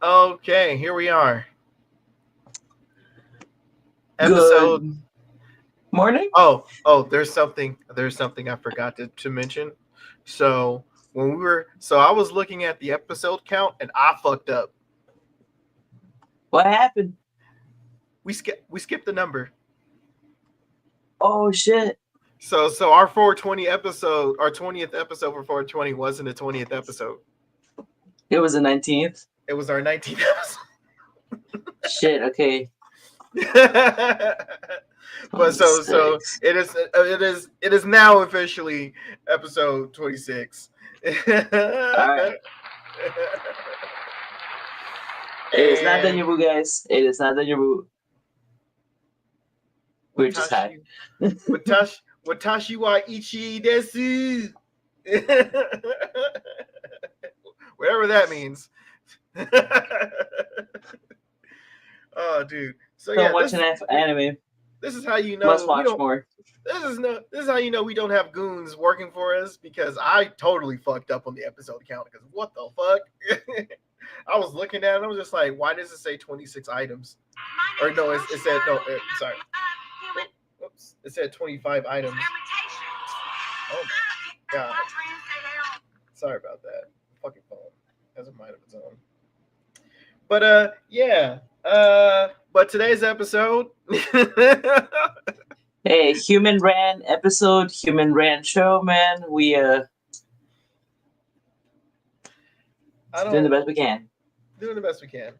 Okay, here we are. Episode. Good morning. Oh, there's something I forgot to mention. So I was looking at the episode count and I fucked up. What happened? We skipped the number. Oh shit! So our 420 episode, our 20th episode for 420 wasn't a 20th episode. It was the 19th. It was our 19th Shit. Okay. episode. But so Mistakes. it is now officially episode 26. All right. It is not And Deja guys. It is not Deja vu. We're just high. Watashi wa ichi desu. Whatever that means. Oh, dude. So Don't yeah, watch an anime. this is how you know Must we watch don't. more. This is how you know we don't have goons working for us because I totally fucked up on the episode count. Because what the fuck? I was looking at it. I was just like, why does it say 26 items? Or no, it said no. Sorry. Oops. It said 25 items. Oh my god. Sorry about that. Fucking phone has a mind of its own. But yeah. But today's episode. Hey, Human Ran episode, Human Ran show, man. We doing the best we can. Doing the best we can.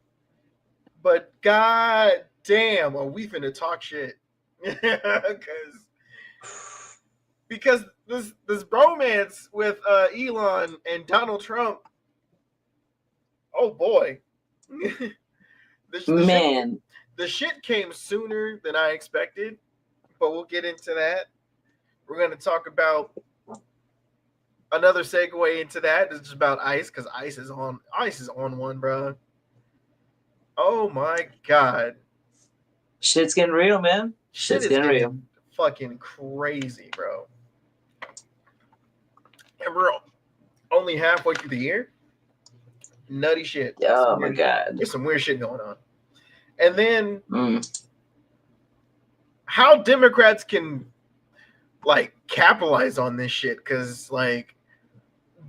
But god damn, are we finna talk shit? because this bromance with Elon and Donald Trump. Oh boy. Man, the shit came sooner than I expected, but we'll get into that. We're gonna talk about another segue into that. It's about ice because ice is on one, bro. Oh my god, shit's getting real, man. shit Shit's is getting real. getting fucking crazy, bro. And we're only halfway through the year. Nutty shit. Oh my god. There's some weird shit going on. And then Mm. how Democrats can like capitalize on this shit because like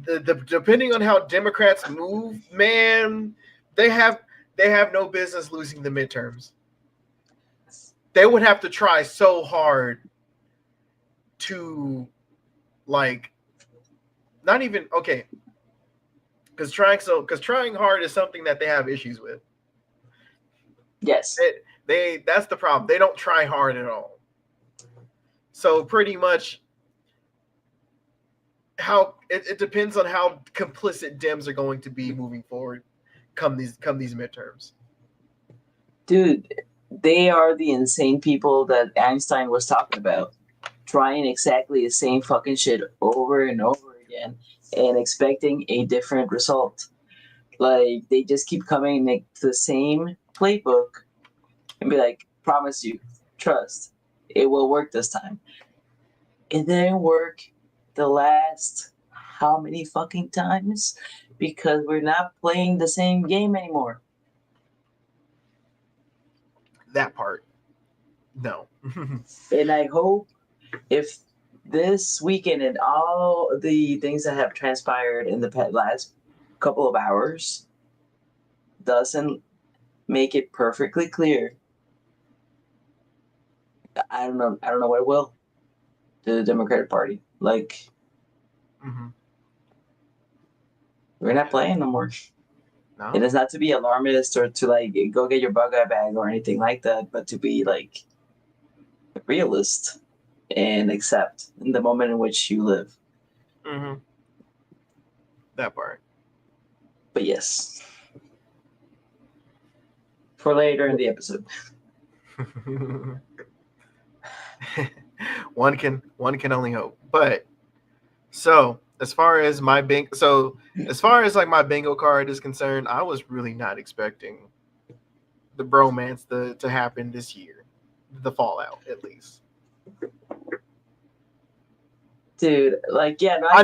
the depending on how Democrats move, man, they have no business losing the midterms. They would have to try so hard to like not even okay because trying hard is something that they have issues with. Yes. They that's the problem. They don't try hard at all. So pretty much how it depends on how complicit Dems are going to be moving forward come these midterms. Dude, they are the insane people that Einstein was talking about. Trying exactly the same fucking shit over and over again and expecting a different result. Like, they just keep coming and make the same playbook and be like, promise you, trust, it will work this time. It didn't work the last how many fucking times? Because we're not playing the same game anymore. That part. No. And I hope if this weekend and all the things that have transpired in the last couple of hours doesn't make it perfectly clear, I don't know what it will to the Democratic Party. Like, we're not playing no more. No. It is not to be alarmist or to like go get your bug eye bag or anything like that, but to be like a realist and accept in the moment in which you live. Mm-hmm. That part. But yes, for later in the episode. one can only hope. But so as far as my my bingo card is concerned, I was really not expecting the bromance to happen this year. The fallout, at least. Dude, like, yeah, no, I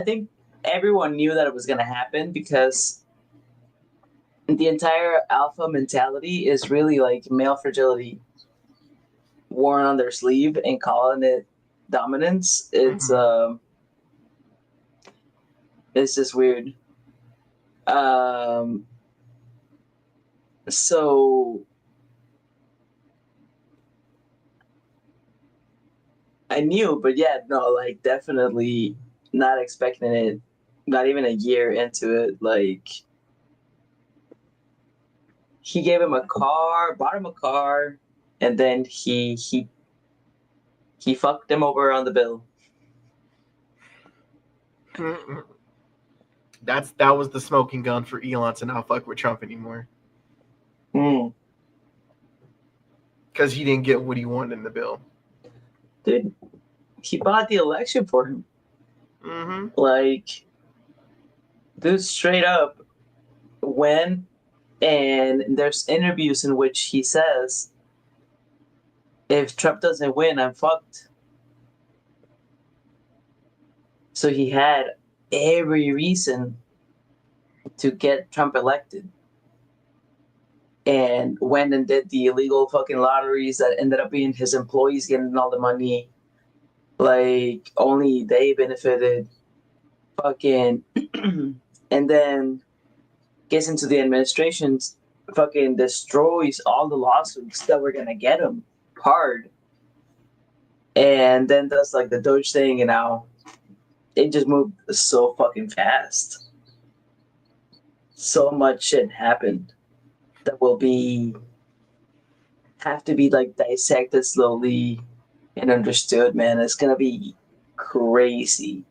think everyone knew that it was gonna happen because the entire alpha mentality is really like male fragility worn on their sleeve and calling it dominance. Mhm. It's just weird. Um, so I knew, but yeah, no, like definitely not expecting it. Not even a year into it, like he gave him a car, bought him a car, and then he fucked him over on the bill. That was the smoking gun for Elon to not fuck with Trump anymore Mm. because he didn't get what he wanted in the bill. Dude, he bought the election for him. Mm-hmm. Like, dude, straight up, when and there's interviews in which he says, if Trump doesn't win, I'm fucked. So he had every reason to get Trump elected and went and did the illegal fucking lotteries that ended up being his employees getting all the money. Like, only they benefited. Fucking. And then gets into the administrations, fucking destroys all the lawsuits that were gonna get him hard. And then does like the Doge thing, and now it just moved so fucking fast. So much shit happened that will be have to be like dissected slowly and understood, man. It's gonna be crazy.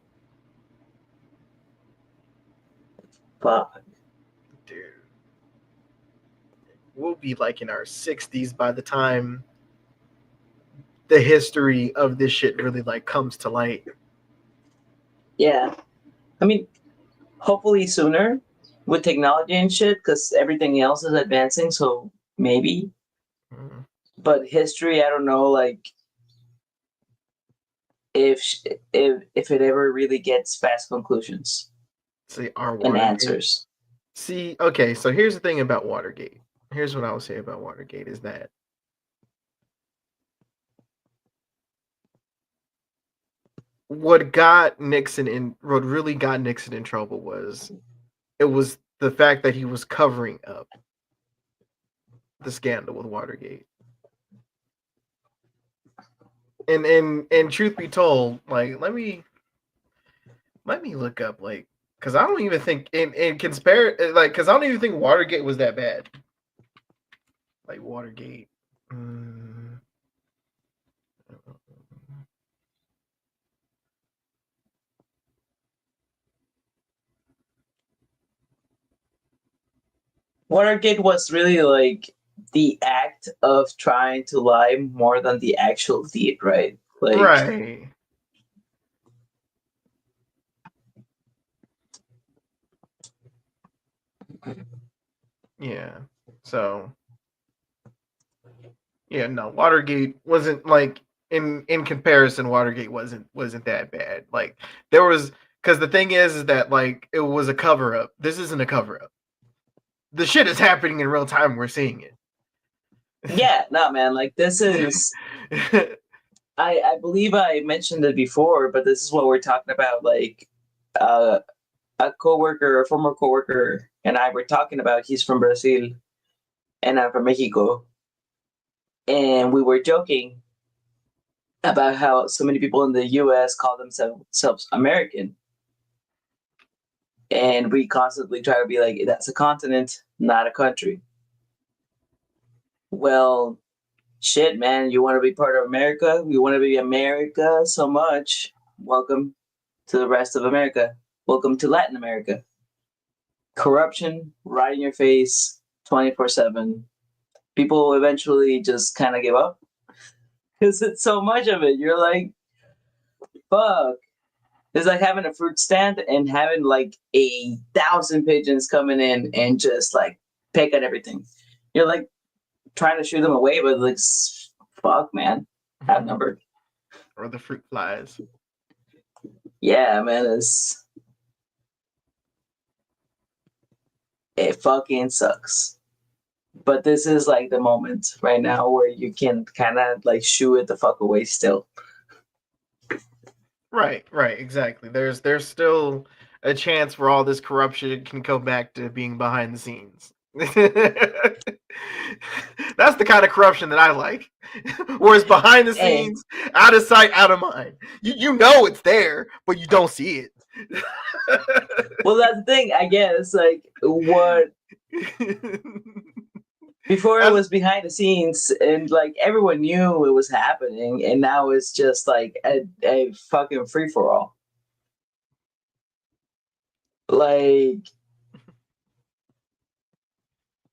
Fuck. Dude, we'll be like in our 60s by the time the history of this shit really like comes to light. Yeah. I mean, hopefully sooner with technology and shit, because everything else is advancing, so maybe. Mm. But history, I don't know, like if it ever really gets fast conclusions See, our and Watergate. answers. See, okay, so here's the thing about Watergate. Here's what I would say about Watergate is that what really got Nixon in trouble was it was the fact that he was covering up the scandal with Watergate. And truth be told, like let me look up like because I don't even think in compare like because I don't even think Watergate was that bad. Like Watergate. Mm, Watergate was really like the act of trying to lie more than the actual deed, right? Like, right. Yeah. So yeah, no, Watergate wasn't like in comparison, Watergate wasn't that bad. Like there was because the thing is that like it was a cover up. This isn't a cover up. The shit is happening in real time. We're seeing yeah, no, man, like this is. it. I believe I mentioned it before, but this is what we're talking about. Like, uh, a coworker, a former coworker, and I were talking about. He's from Brazil, and I'm from Mexico, and we were joking about how so many people in the U.S. call themselves American, and we constantly try to be like, that's a continent, not a country. Well, shit, man, you want to be part of America? You want to be America so much? Welcome to the rest of America. Welcome to Latin America. Corruption right in your face 24/7. People eventually just kind of give up because it's so much of it. You're like, fuck. It's like having a fruit stand and having like 1,000 pigeons coming in and just like pick at everything. You're like trying to shoo them away, but like, fuck, man, outnumbered. Or the fruit flies. Yeah, man, it fucking sucks. But this is like the moment right now where you can kind of like shoo it the fuck away still. Right, right, exactly. There's still a chance where all this corruption can go back to being behind the scenes. That's the kind of corruption that I like. Where it's behind the And scenes, out of sight, out of mind. You know it's there, but you don't see it. well, that's the thing, I guess. Like, what before it That's was behind the scenes and like everyone knew it was happening, and now it's just like a fucking free for all. Like,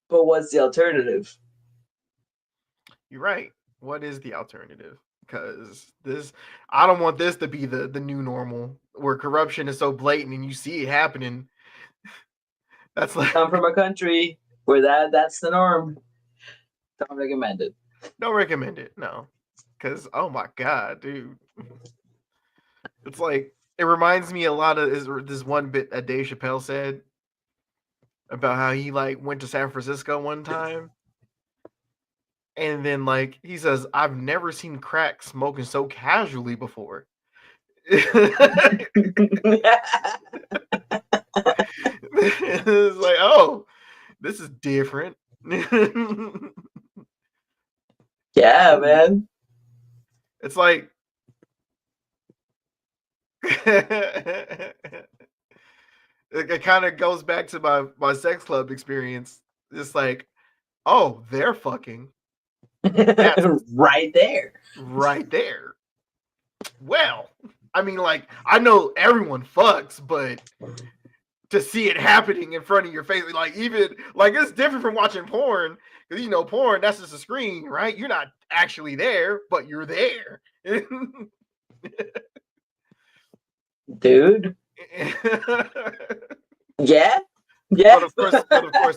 but what's the alternative? you're right. What is the alternative? Because this, I don't want this to be the new normal where corruption is so blatant and you see it happening. That's like Come from a country where that's the norm. Don't recommend it. don't recommend it. No, because oh my god, dude, it's like it reminds me a lot of this one bit that Dave Chappelle said about how he like went to San Francisco one time. And then, like, he says, I've never seen crack smoking so casually before. It's like, oh, this is different. Yeah, Ooh. man. It's like it kind of goes back to my sex club experience. It's like, oh, they're fucking. That's Right there. right there. Well, I mean, like, I know everyone fucks, but to see it happening in front of your face, like even like it's different from watching porn because you know porn that's just a screen, right? You're not actually there, but you're there. Dude. Yeah. Yeah. but of course,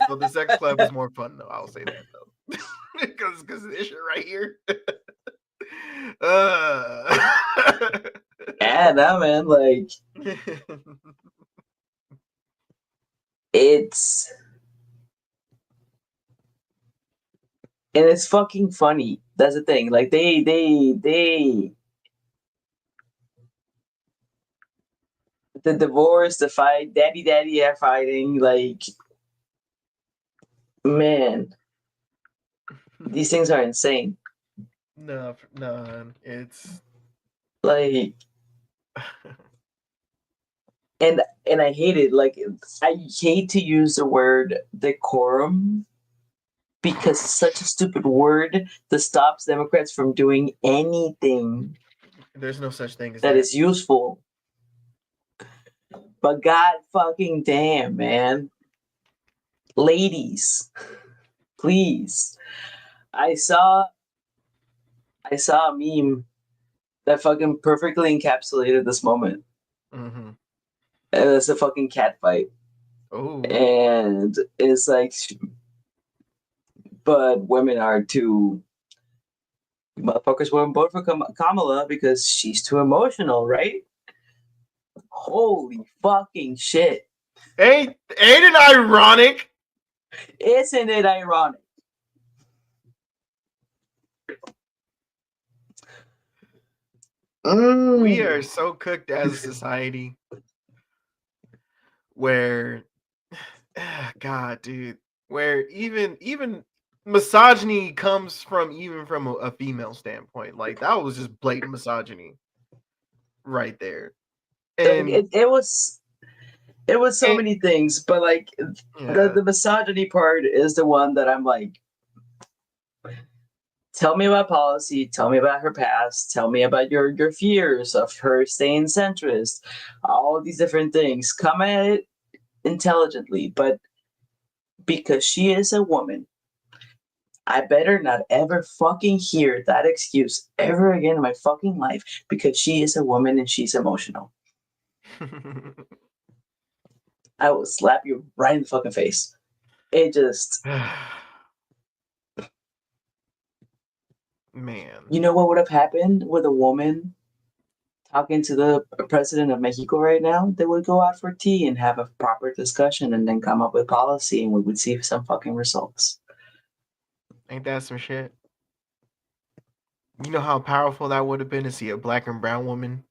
though the sex club is more fun, though. I'll say that though, because this shit right here. uh... Yeah, no, man. Like, it's and it's fucking funny. That's the thing. Like, they the divorce, the fight, daddy are fighting. Like, man, these things are insane. No, no, it's Like, and I hate it. Like, I hate to use the word decorum because it's such a stupid word that stops Democrats from doing anything there's no such thing as that that. is useful. But god fucking damn, man. Ladies, please. I saw I saw a meme that fucking perfectly encapsulated this moment. Mm-hmm. And it's a fucking cat fight. Oh, And it's like, but women are too. Motherfuckers wouldn't vote for Kamala because she's too emotional, right? Holy fucking shit. ain't it ironic? Isn't it ironic? We are Mm. so cooked as a society where God, dude, where even misogyny comes from even from a female standpoint. Like that was just blatant misogyny right there. Like, And it was so and many things, but like yeah. the misogyny part is the one that I'm like, tell me about policy, tell me about her past, tell me about your fears of her staying centrist, all these different things. Come at it intelligently, but because she is a woman, I better not ever fucking hear that excuse ever again in my fucking life because she is a woman and she's emotional. I will slap you right in the fucking face. It just, Man. you know what would have happened with a woman talking to the president of Mexico right now, they would go out for tea and have a proper discussion and then come up with policy and we would see some fucking results. Ain't that some shit? You know how powerful that would have been to see a black and brown woman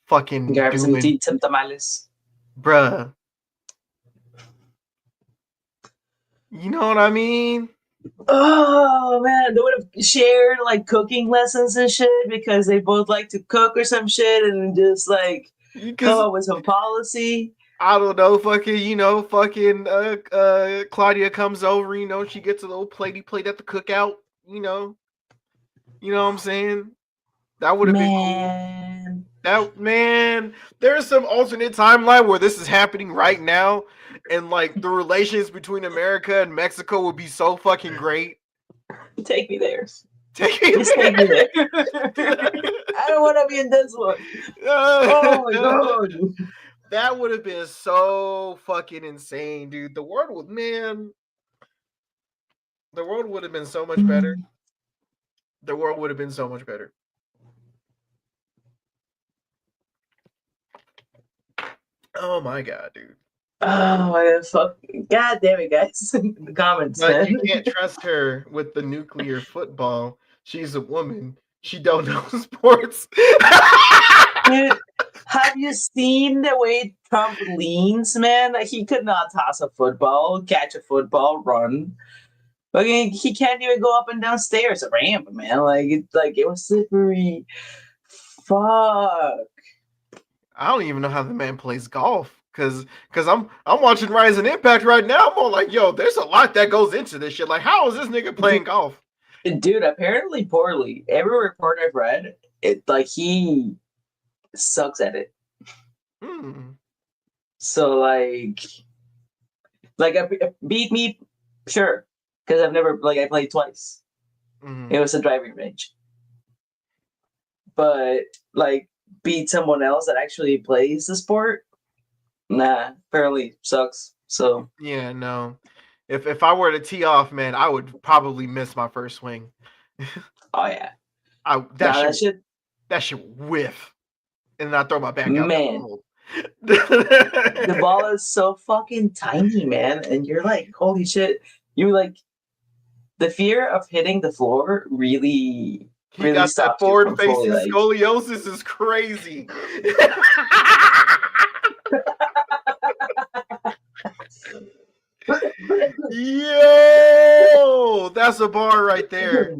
fucking Grab some doing, tea, some tamales. bruh. You know what I mean? Oh man, they would have shared like cooking lessons and shit because they both like to cook or some shit and just like come Because up with some policy. I don't know, Claudia comes over, she gets a little platey plate at the cookout, you know what I'm saying? That would have been cool. Man. That man, there's some alternate timeline where this is happening right now, and like the relations between America and Mexico would be so fucking great. Take me there. Take me Just take me there. there. I don't want to be in this one. Oh my god. That would have been so fucking insane, dude. The world would have been so much better. The world would have been so much better. Oh my god, dude. Oh my god, fuck. God damn it, guys. The comments, But man. you can't trust her with the nuclear football. She's a woman. She don't know sports. Dude, have you seen the way Trump leans, man? Like, he could not toss a football, catch a football, run. Like, he can't even go up and down stairs, a ramp, man. Like it was slippery. Fuck. I don't even know how the man plays golf. Cause I'm watching Rise and Impact right now. I'm all like, yo, there's a lot that goes into this shit. Like, how is this nigga playing golf? Dude, apparently poorly. Every report I've read, he sucks at it. So beat me, sure, because I've never I played twice. It was a driving range, but beat someone else that actually plays the sport. Nah, apparently sucks. So yeah, no. If I were to tee off, man, I would probably miss my first swing. Oh yeah, that shit whiff, and then I throw my back out. Man, the ball is so fucking tiny, man, and you're like, holy shit! You the fear of hitting the floor really. He got that forward facing scoliosis is crazy. Yo, that's a bar right there.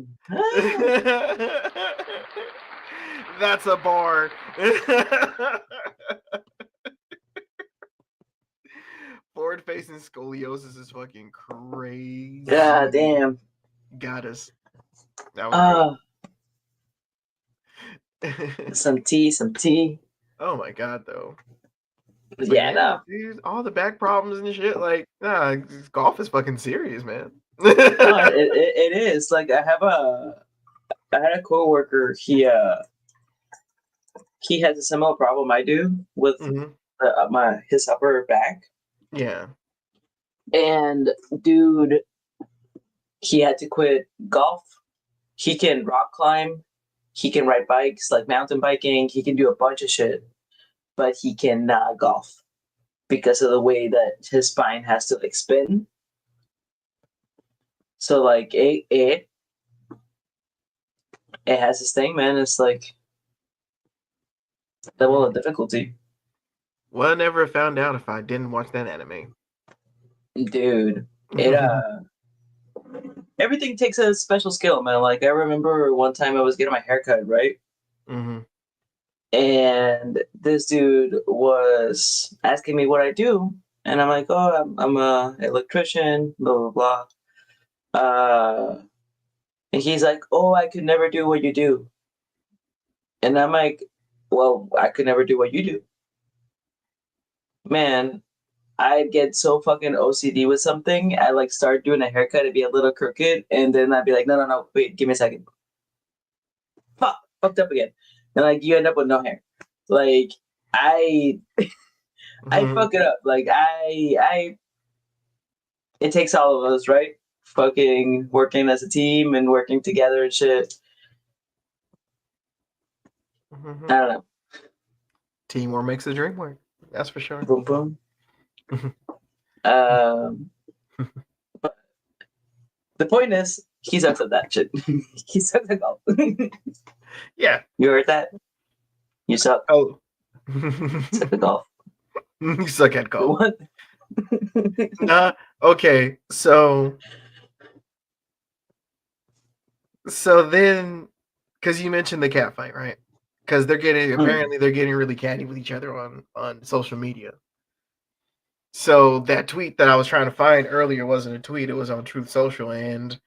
That's a bar. Forward facing scoliosis is fucking crazy. God damn. Got us. That was good. Some tea. Oh my god, though. But yeah, no. Dude, all the back problems and shit, golf is fucking serious, man. No, it is. I had a coworker. He has a similar problem I do with his upper back. Yeah. And dude, he had to quit golf. He can rock climb. He can ride bikes, like mountain biking. He can do a bunch of shit, but he cannot golf because of the way that his spine has to spin. So it has this thing, man. It's level of difficulty. Well, I never found out if I didn't watch that anime. Dude, it everything takes a special skill, man. I remember one time I was getting my haircut, right? Mm-hmm. And this dude was asking me what I do, and I'm like, "Oh, I'm a electrician." Blah blah blah. And he's like, "Oh, I could never do what you do." And I'm like, "Well, I could never do what you do." Man, I'd get so fucking OCD with something. I start doing a haircut, it'd be a little crooked, and then I'd be like, no, wait, give me a second. Fucked up again. And you end up with no hair. I fuck it up. It takes all of us, right? Fucking working as a team and working together and shit. Mm-hmm. I don't know. Teamwork makes the dream work. That's for sure. Boom boom. Um, the point is, he sucks at that shit. He sucks at golf. Yeah. You heard that? You suck. Oh. Suck at golf. You suck at golf. What? Nah. Okay. So then, because you mentioned the cat fight, right? Because apparently they're getting really catty with each other on social media. So that tweet that I was trying to find earlier wasn't a tweet; it was on Truth Social, and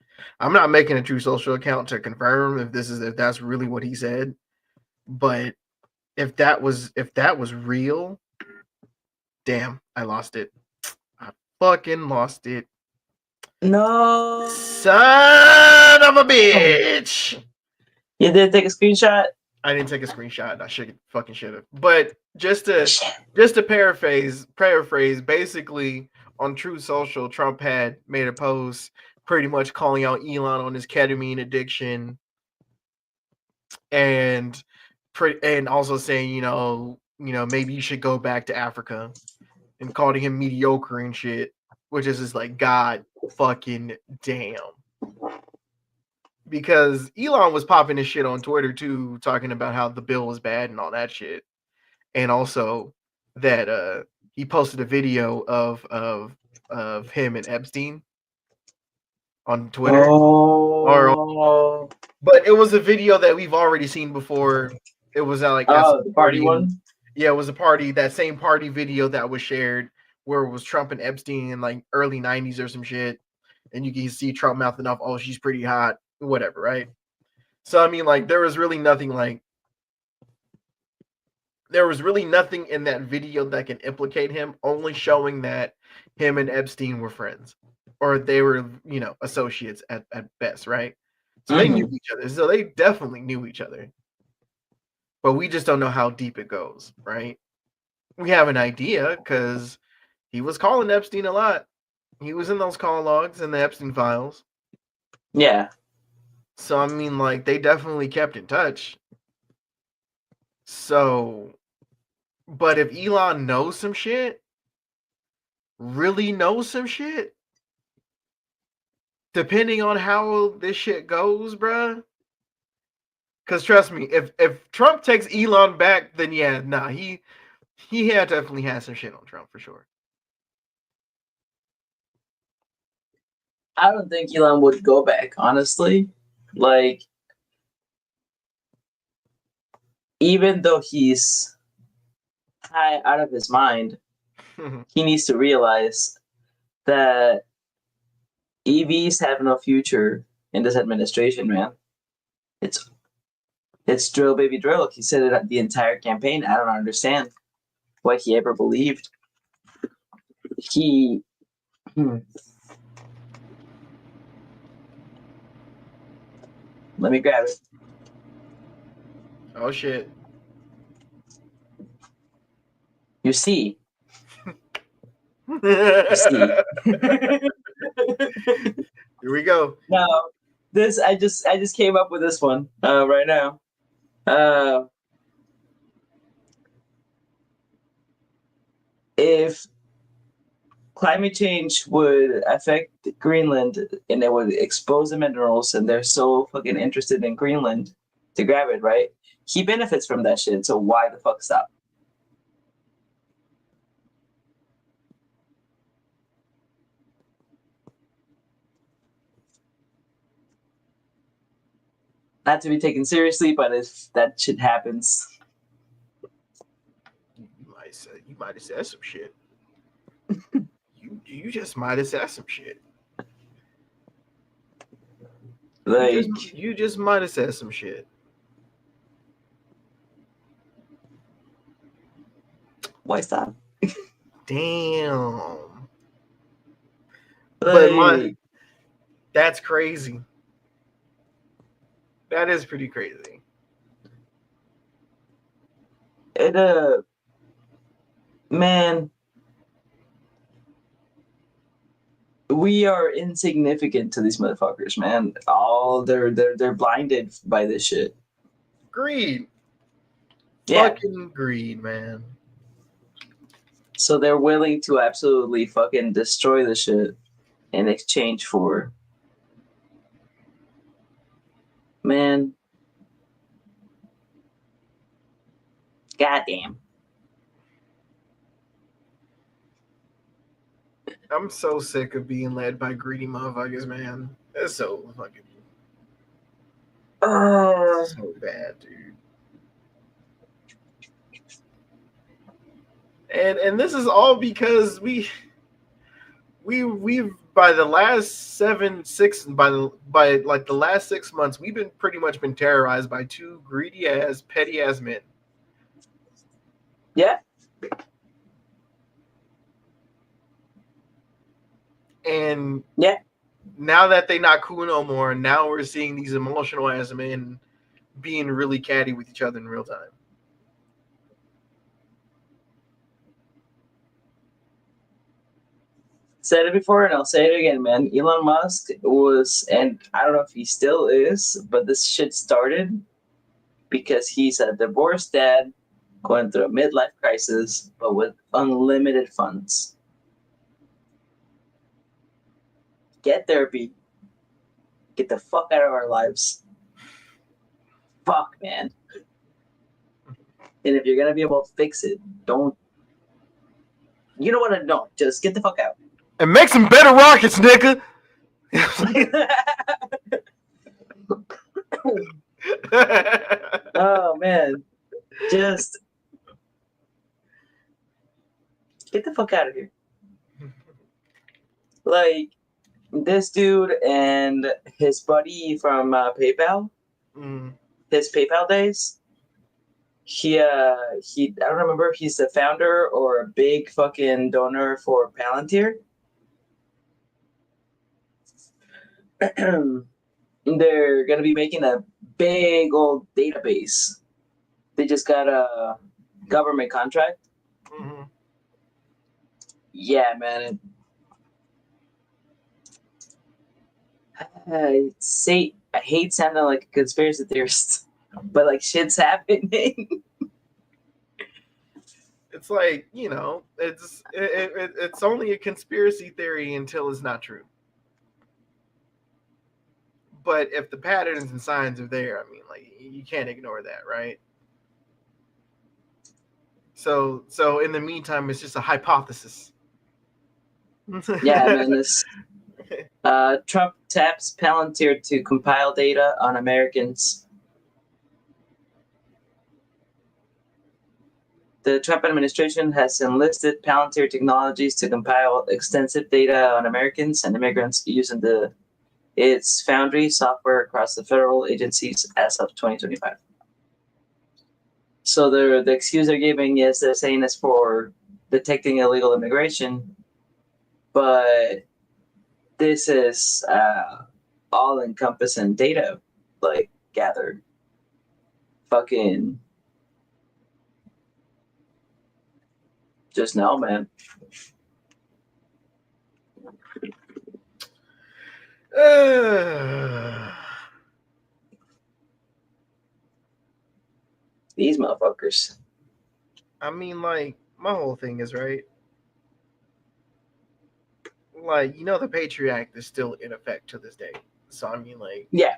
I'm not making a Truth Social account to confirm if that's really what he said. But if that was real, damn, I lost it. I fucking lost it. No. Son of a bitch. You did take a screenshot? I didn't take a screenshot. I should have. But just to paraphrase, basically on True Social, Trump had made a post pretty much calling out Elon on his ketamine addiction and and also saying, maybe you should go back to Africa and calling him mediocre and shit, which is just like god fucking damn. Because Elon was popping his shit on Twitter too, talking about how the bill was bad and all that shit. And also that he posted a video of him and Epstein on Twitter. Oh. But it was a video that we've already seen before. It was at like The party one? Yeah, it was a party, that same party video that was shared where it was Trump and Epstein in like early 90s or some shit. And you can see Trump mouthing off, oh, she's pretty hot, whatever, right? So I mean, like, there was really nothing in that video that can implicate him, only showing that him and Epstein were friends. Or they were, associates at best, right? So they knew each other. So they definitely knew each other. But we just don't know how deep it goes, right? We have an idea because he was calling Epstein a lot. He was in those call logs in the Epstein files. Yeah. So I mean, like, they definitely kept in touch. So, but if Elon knows some shit, really knows some shit, depending on how this shit goes, bruh. Because trust me, if Trump takes Elon back, then yeah, nah, he definitely has some shit on Trump for sure. I don't think Elon would go back, honestly. Like, even though he's high out of his mind, he needs to realize that EVs have no future in this administration, man. It's drill, baby, drill. He said it at the entire campaign. I don't understand what he ever believed. He. Let me grab it. Oh shit. You see. You see. Here we go. Now, this I just came up with this one right now. If climate change would affect Greenland and it would expose the minerals, and they're so fucking interested in Greenland to grab it, right? He benefits from that shit, so why the fuck stop? Not to be taken seriously, but if that shit happens, you might have said some shit. you just might have said some shit. like, you just might have said some shit. Why stop? Damn. Like, that's crazy. That is pretty crazy. Man, we are insignificant to these motherfuckers, man. They're blinded by this shit. Agreed. Yeah. Fucking greed, man. So they're willing to absolutely fucking destroy the shit in exchange for, man, goddamn. I'm so sick of being led by greedy motherfuckers, man. It's so fucking Uh, so bad, dude. And this is all because we've by the last by like the last 6 months, we've been pretty much been terrorized by two greedy ass, petty ass men. yeah, And yeah. now that they not cool no more, now we're seeing these emotional ass men being really catty with each other in real time. Said it before and I'll say it again, man. Elon Musk was, and I don't know if he still is, but this shit started because he's a divorced dad going through a midlife crisis, but with unlimited funds. Get therapy. Get the fuck out of our lives. Fuck, man. And if you're gonna be able to fix it, don't. You know what? I don't. Just get the fuck out. And make some better rockets, nigga. Oh man, just get the fuck out of here. Like this dude and his buddy from PayPal, Mm. his PayPal days. He I don't remember if he's the founder or a big fucking donor for Palantir. They're gonna be making a big old database. They just got a government contract. Mm-hmm. Yeah, man. I hate sounding like a conspiracy theorist, but like shit's happening. It's like, it's only a conspiracy theory until it's not true. But if the patterns and signs are there, I mean, like, you can't ignore that, right? So in the meantime, it's just a hypothesis. Yeah, man. This Trump taps Palantir to compile data on Americans. The Trump administration has enlisted Palantir Technologies to compile extensive data on Americans and immigrants using its Foundry software across the federal agencies as of 2025. So the excuse they're giving is they're saying it's for detecting illegal immigration, but this is all encompassing data like gathered. Fucking just now, man. These motherfuckers. I mean, like, my whole thing is, right? Like, the Patriot Act is still in effect to this day. So, I mean, like, Yeah.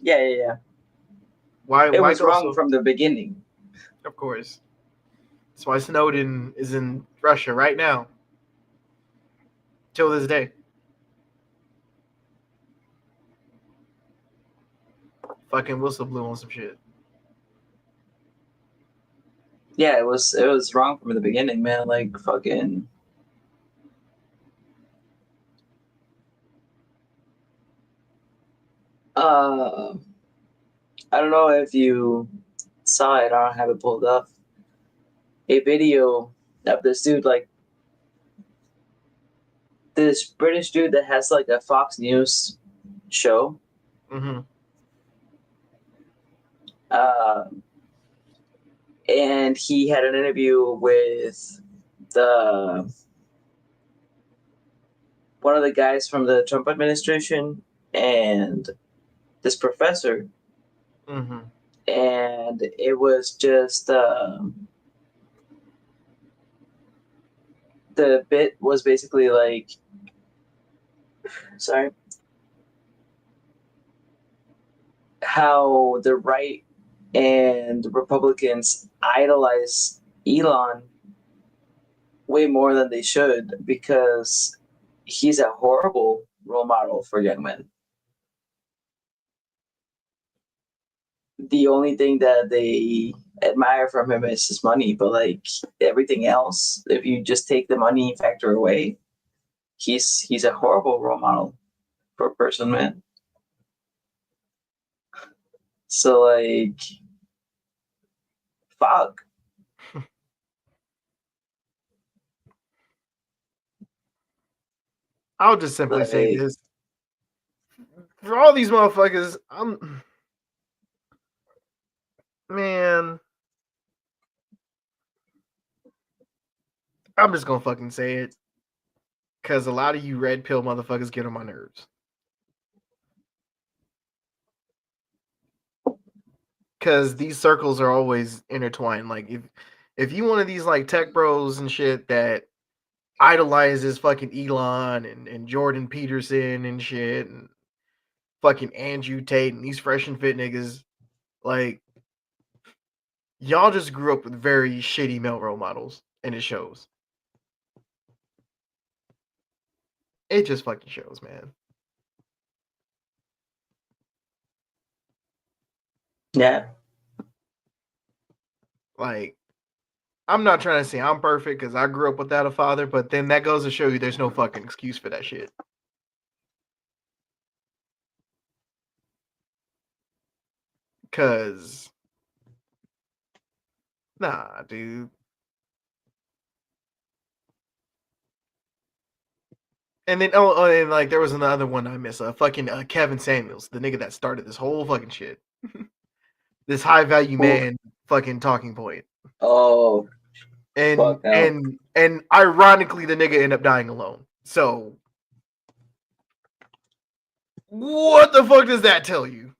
Yeah. why It was go wrong so? from the beginning. Of course. That's why Snowden is in Russia right now. Till this day. Fucking whistle blew on some shit. Yeah, it was wrong from the beginning, man. Like fucking. Uh, I don't know if you saw it. I don't have it pulled up. A video of this dude, like this British dude that has like a Fox News show. Mm-hmm. Uh, and he had an interview with the one of the guys from the Trump administration and this professor. Mm-hmm. and it was just the bit was basically like, sorry, how the right and the Republicans idolize Elon way more than they should because he's a horrible role model for young men. The only thing that they admire from him is his money, but like everything else, if you just take the money factor away, he's a horrible role model for a person, man. So like, fuck. I'll just simply say Like, this: for all these motherfuckers, man, I'm just gonna fucking say it because a lot of you red pill motherfuckers get on my nerves. Because these circles are always intertwined. Like if you one of these like tech bros and shit that idolizes fucking Elon and Jordan Peterson and shit and fucking Andrew Tate and these fresh and fit niggas, like y'all just grew up with very shitty male role models, and it shows. It just fucking shows, man. yeah, Like I'm not trying to say I'm perfect because I grew up without a father, but then that goes to show you there's no fucking excuse for that shit. Cause nah, dude. And then and like there was another one I missed. Fucking Kevin Samuels, the nigga that started this whole fucking shit. This high value oof. man fucking talking point. Oh, And fuck no. and and ironically the nigga ended up dying alone. So what the fuck does that tell you?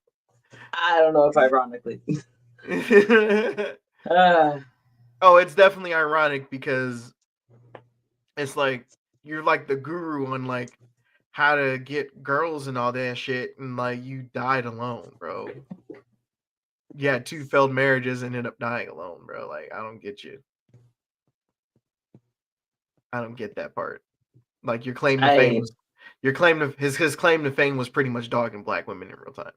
I don't know if ironically. uh, Oh, it's definitely ironic because it's like you're like the guru on like how to get girls and all that shit, and like you died alone, bro. You had two failed marriages and ended up dying alone, bro. Like I don't get you. I don't get that part. Like I your claim to his claim to fame was pretty much dogging black women in real time.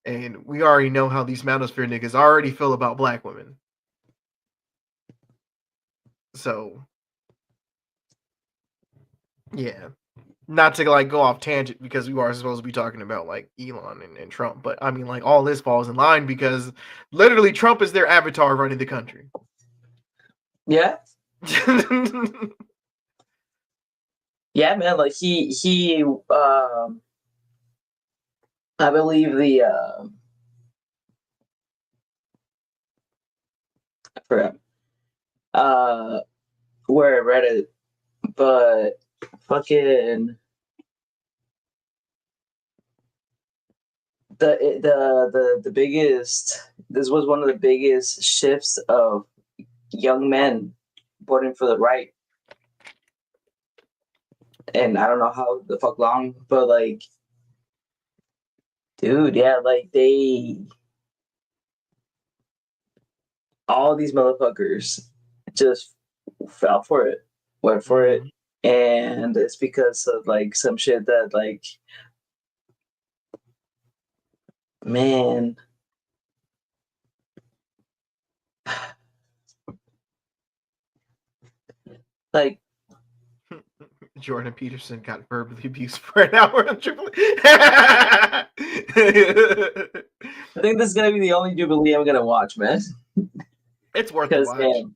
And we already know how these manosphere niggas already feel about black women. So yeah. Not to like go off tangent because we are supposed to be talking about like Elon and Trump, but I mean like all this falls in line because literally Trump is their avatar running the country. yeah, yeah, man. Like he I believe the I forgot where I read it, but fucking the biggest, this was one of the biggest shifts of young men voting for the right, and I don't know how the fuck long, but like, dude, yeah, like they, all these motherfuckers just fell for it, went for it, Mhm. and it's because of like some shit that like, man, like, Jordan Peterson got verbally abused for an hour on Triple A. I think this is gonna be the only Jubilee I'm gonna watch, man. It's worth the Because watch. man,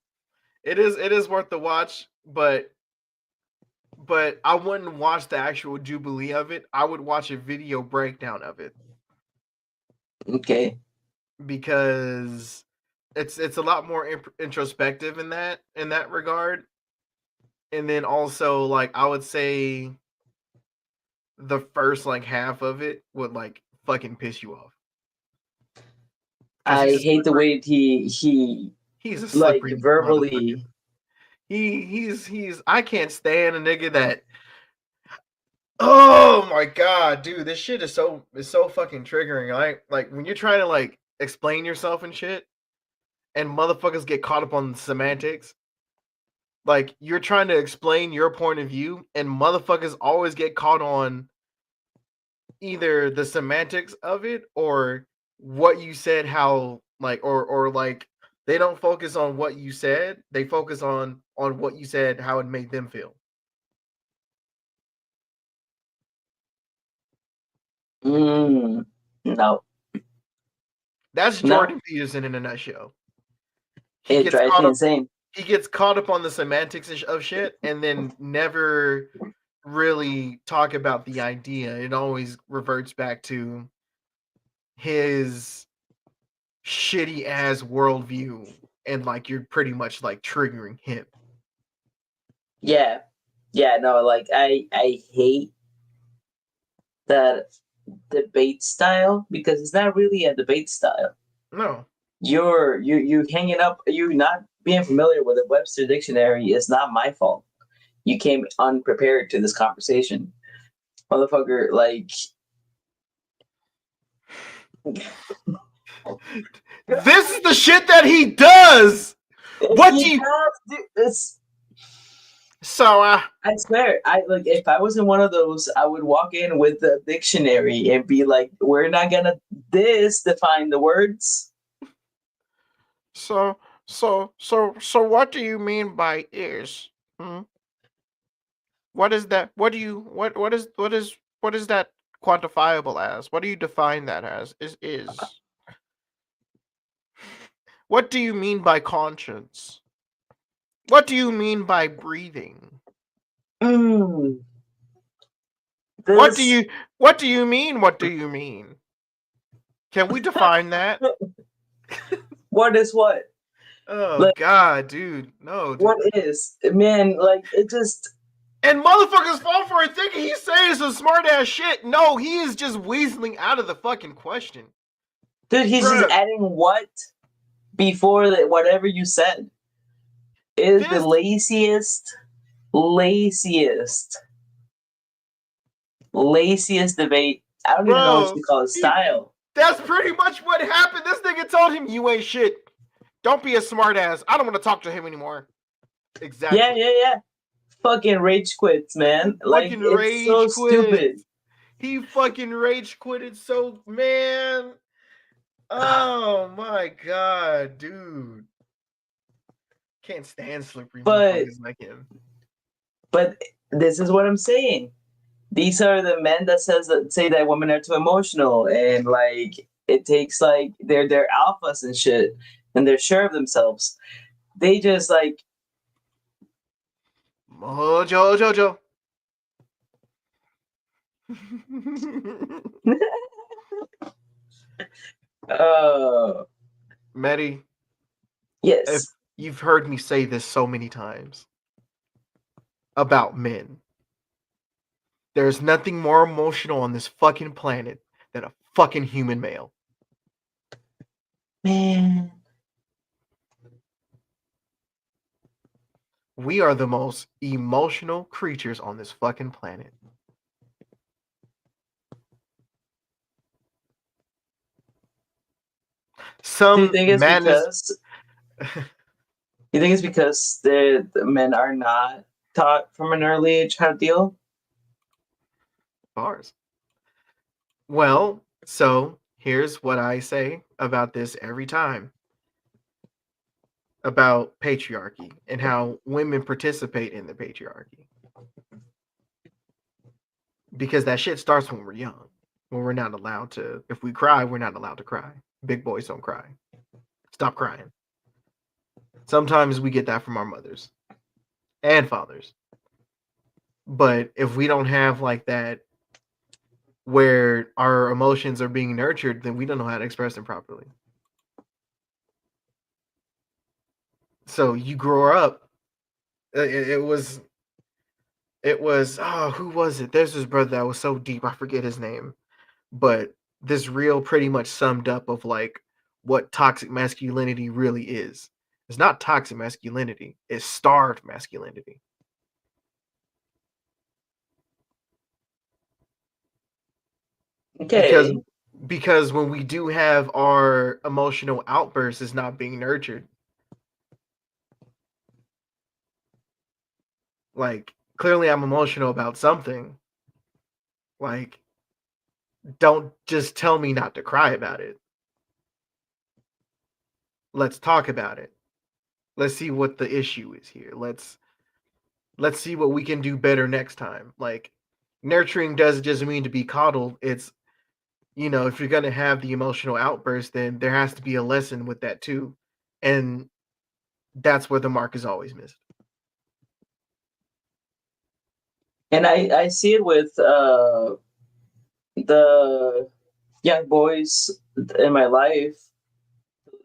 It is worth the watch, but I wouldn't watch the actual Jubilee of it. I would watch a video breakdown of it okay, because it's a lot more introspective in that regard. And then also like I would say the first like half of it would like fucking piss you off. because I hate the way he's a like slippery motherfucker. verbally. He's I can't stand a nigga that. Oh my god, dude, this shit is so fucking triggering. Like when you're trying to like explain yourself and shit, and motherfuckers get caught up on the semantics. Like you're trying to explain your point of view, and motherfuckers always get caught on either the semantics of it or what you said, how like or like they don't focus on what you said, they focus on what you said, how it made them feel. No, That's no, Jordan Peterson in a nutshell. He it gets drives caught me up insane. he gets caught up on the semantics of shit and then never really talk about the idea. It always reverts back to his shitty ass worldview, and like you're pretty much like triggering him. Yeah, yeah, no, like I hate that debate style because it's not really a debate style. No. You hanging up, you not being familiar with the Webster dictionary is not my fault. You came unprepared to this conversation, motherfucker. Like This is the shit that he does. What do he you has, dude, it's. so I swear, I like if I was in one of those, I would walk in with the dictionary and be like, "We're not gonna this define the words." so so what do you mean by is? Hmm? What is that? What do you what is that quantifiable as? What do you define that as? Is. What do you mean by conscience? What do you mean by breathing? Mm, What do this you what do you mean? What do you mean? Can we define that? what is what? Oh Like god, dude. No, what dude. is man? Like it just, And motherfuckers fall for it thinking he's saying some smart ass shit. No, he is just weaseling out of the fucking question. dude. He's just Bruh, adding what before that whatever you said. It is the this laziest, laziest debate. I don't even know what bro, you call it. he, Style. that's pretty much what happened. This nigga told him you ain't shit. Don't be a smart ass. I don't want to talk to him anymore. Yeah, Exactly. yeah, yeah. Fucking rage quits, man. Like Fucking it's so rage quit. stupid. He fucking rage quitted so man. Oh my god, dude. Can't stand slippery But motherfuckers like him. but this is what I'm saying. These are the men that say that women are too emotional and like it takes like they're alphas and shit and they're sure of themselves. They just like Mojo Jojo. uh Medi, if yes. you've heard me say this so many times about men, there's nothing more emotional on this fucking planet than a fucking human male. Man. We are the most emotional creatures on this fucking planet. Do you Some think it's man is because you think it's because the men are not taught from an early age how to deal? bars. Well, so here's what I say about this every time about patriarchy and how women participate in the patriarchy. Because that shit starts when we're young. When we're not allowed to, if we cry, we're not allowed to cry. Big boys don't cry. Stop crying. Sometimes we get that from our mothers and fathers. But if we don't have like that where our emotions are being nurtured, then we don't know how to express them properly. So you grow up. It was oh, who was it? There's this brother that was so deep, I forget his name. But this reel pretty much summed up of like what toxic masculinity really is. It's not toxic masculinity, it's starved masculinity. Because Okay. because when we do have our emotional outbursts, it's not being nurtured. Like, clearly I'm emotional about something. Like, don't just tell me not to cry about it. Let's talk about it. Let's see what the issue is here. Let's see what we can do better next time. Like, nurturing doesn't just mean to be coddled. It's, if you're going to have the emotional outburst, then there has to be a lesson with that too. And that's where the mark is always missed. And I see it with the young boys in my life,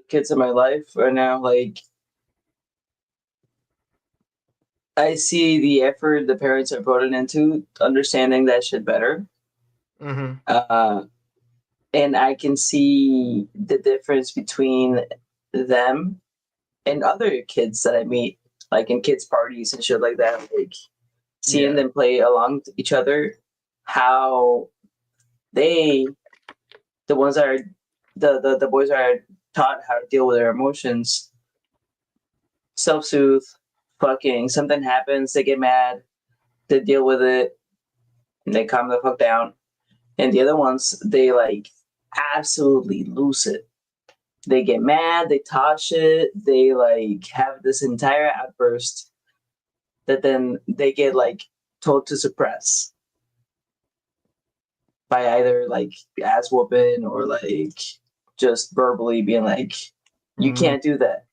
kids in my life right now. Like, I see the effort the parents are putting into understanding that shit better. Mm-hmm. Uh, and I can see the difference between them and other kids that I meet, like in kids' parties and shit like that. Like, seeing Yeah. them play along to each other, how they, the ones that are, the boys are taught how to deal with their emotions, self soothe, fucking, something happens, they get mad, they deal with it, and they calm the fuck down. And the other ones, they like absolutely lose it. They get mad, they talk shit, they like have this entire outburst that then they get like told to suppress by either like ass whooping or like just verbally being like, you Mm-hmm. can't do that.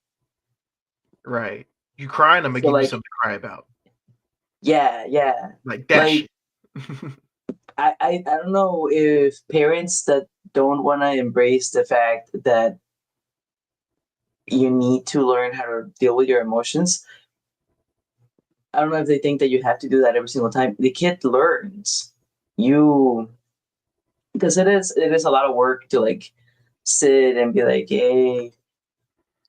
Right. You crying, I'm gonna So give you like, something to cry about. yeah. Like that Like shit. I don't know if parents that don't want to embrace the fact that you need to learn how to deal with your emotions. I don't know if they think that you have to do that every single time. The kid learns. You, because it is a lot of work to like sit and be like, hey,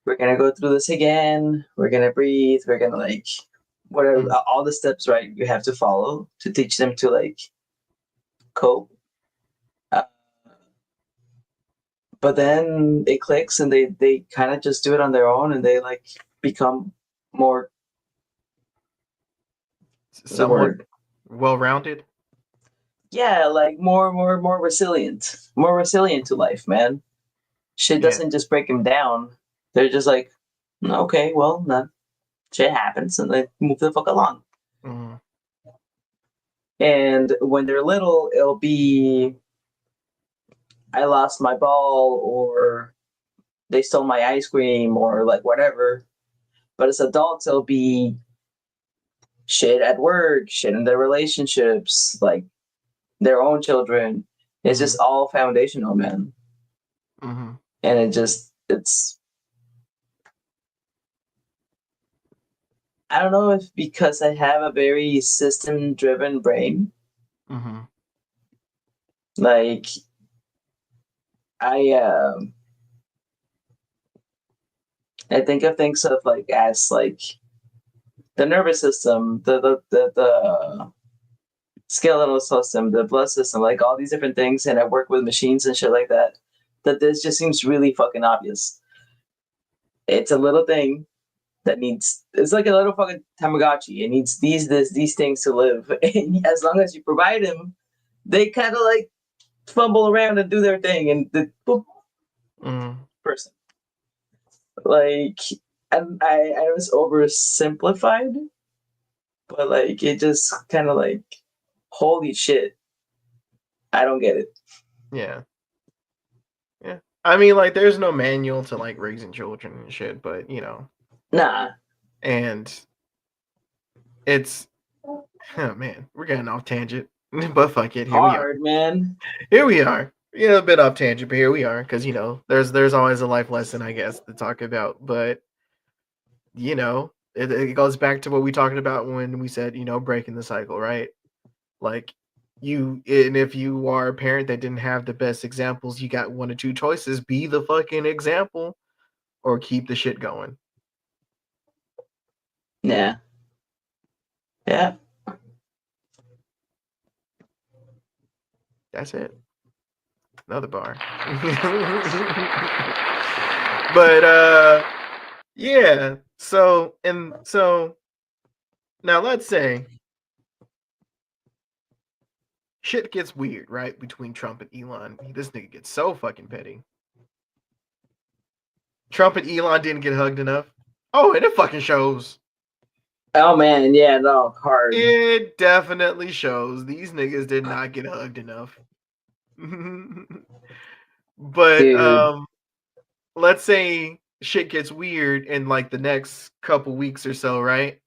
we're gonna go through this again. We're gonna breathe. We're gonna like whatever Mm. all the steps, right? You have to follow to teach them to like cope. Uh, but then it clicks, and they kind of just do it on their own, and they like become more. What's the Somewhat word? well rounded. Yeah, like more resilient to life, man. Shit Yeah. doesn't just break them down. They're just like, okay, well, that shit happens, and they move the fuck along. Mm. And when they're little, it'll be I lost my ball, or they stole my ice cream, or like whatever. But as adults, it'll be shit at work, shit in their relationships, like their own children. It's Mm-hmm. just all foundational, man. Mm-hmm. And it's I don't know if because I have a very system driven brain, Mm-hmm. like I I think of things of like as like the nervous system, the skeletal system, the blood system, like all these different things, and I work with machines and shit like that. That this just seems really fucking obvious. It's a little thing that needs. It's like a little fucking Tamagotchi. It needs these things to live, and as long as you provide them, they kind of like fumble around and do their thing, and the boop, Mm. person like. And I was oversimplified, but like it just kind of like holy shit, I don't get it. Yeah. Yeah. I mean, like, there's no manual to like raising children and shit, but Nah, and it's, oh man, we're getting off tangent. But fuck it, here we are. hard man. Here we are. Yeah, a bit off tangent, but here we are, because there's always a life lesson, I guess, to talk about. But it goes back to what we talked about when we said, breaking the cycle, right? Like, And if you are a parent that didn't have the best examples, you got one or two choices: be the fucking example, or keep the shit going. Yeah. Yeah. That's it. Another bar. But yeah. So now let's say shit gets weird, right? Between Trump and Elon. This nigga gets so fucking petty. Trump and Elon didn't get hugged enough. Oh, and it fucking shows. Oh man, yeah, no, hard. It definitely shows. These niggas did not get hugged enough. But Dude. let's say shit gets weird in like the next couple weeks or so, right?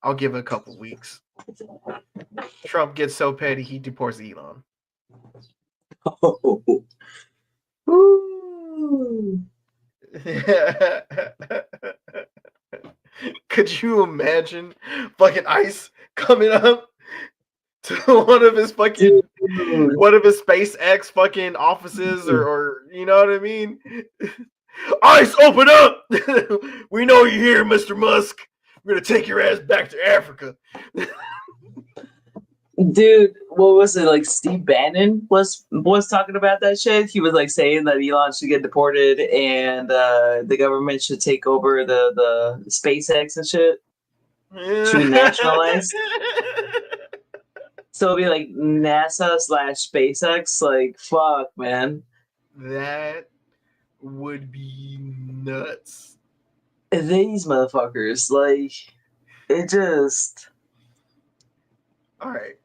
I'll give it a couple weeks. Trump gets so petty he deports Elon. Oh. Woo. Could you imagine fucking ICE coming up to Dude. one of his SpaceX fucking offices or you know what I mean? ICE, open up! We know you're here, Mr. Musk. We're gonna take your ass back to Africa. Dude, what was it like? Steve Bannon was talking about that shit. He was like saying that Elon should get deported and the government should take over the SpaceX and shit. Should be nationalized. So it'll be like NASA slash SpaceX. Like fuck, man. That would be nuts. These motherfuckers, like, it just. All right.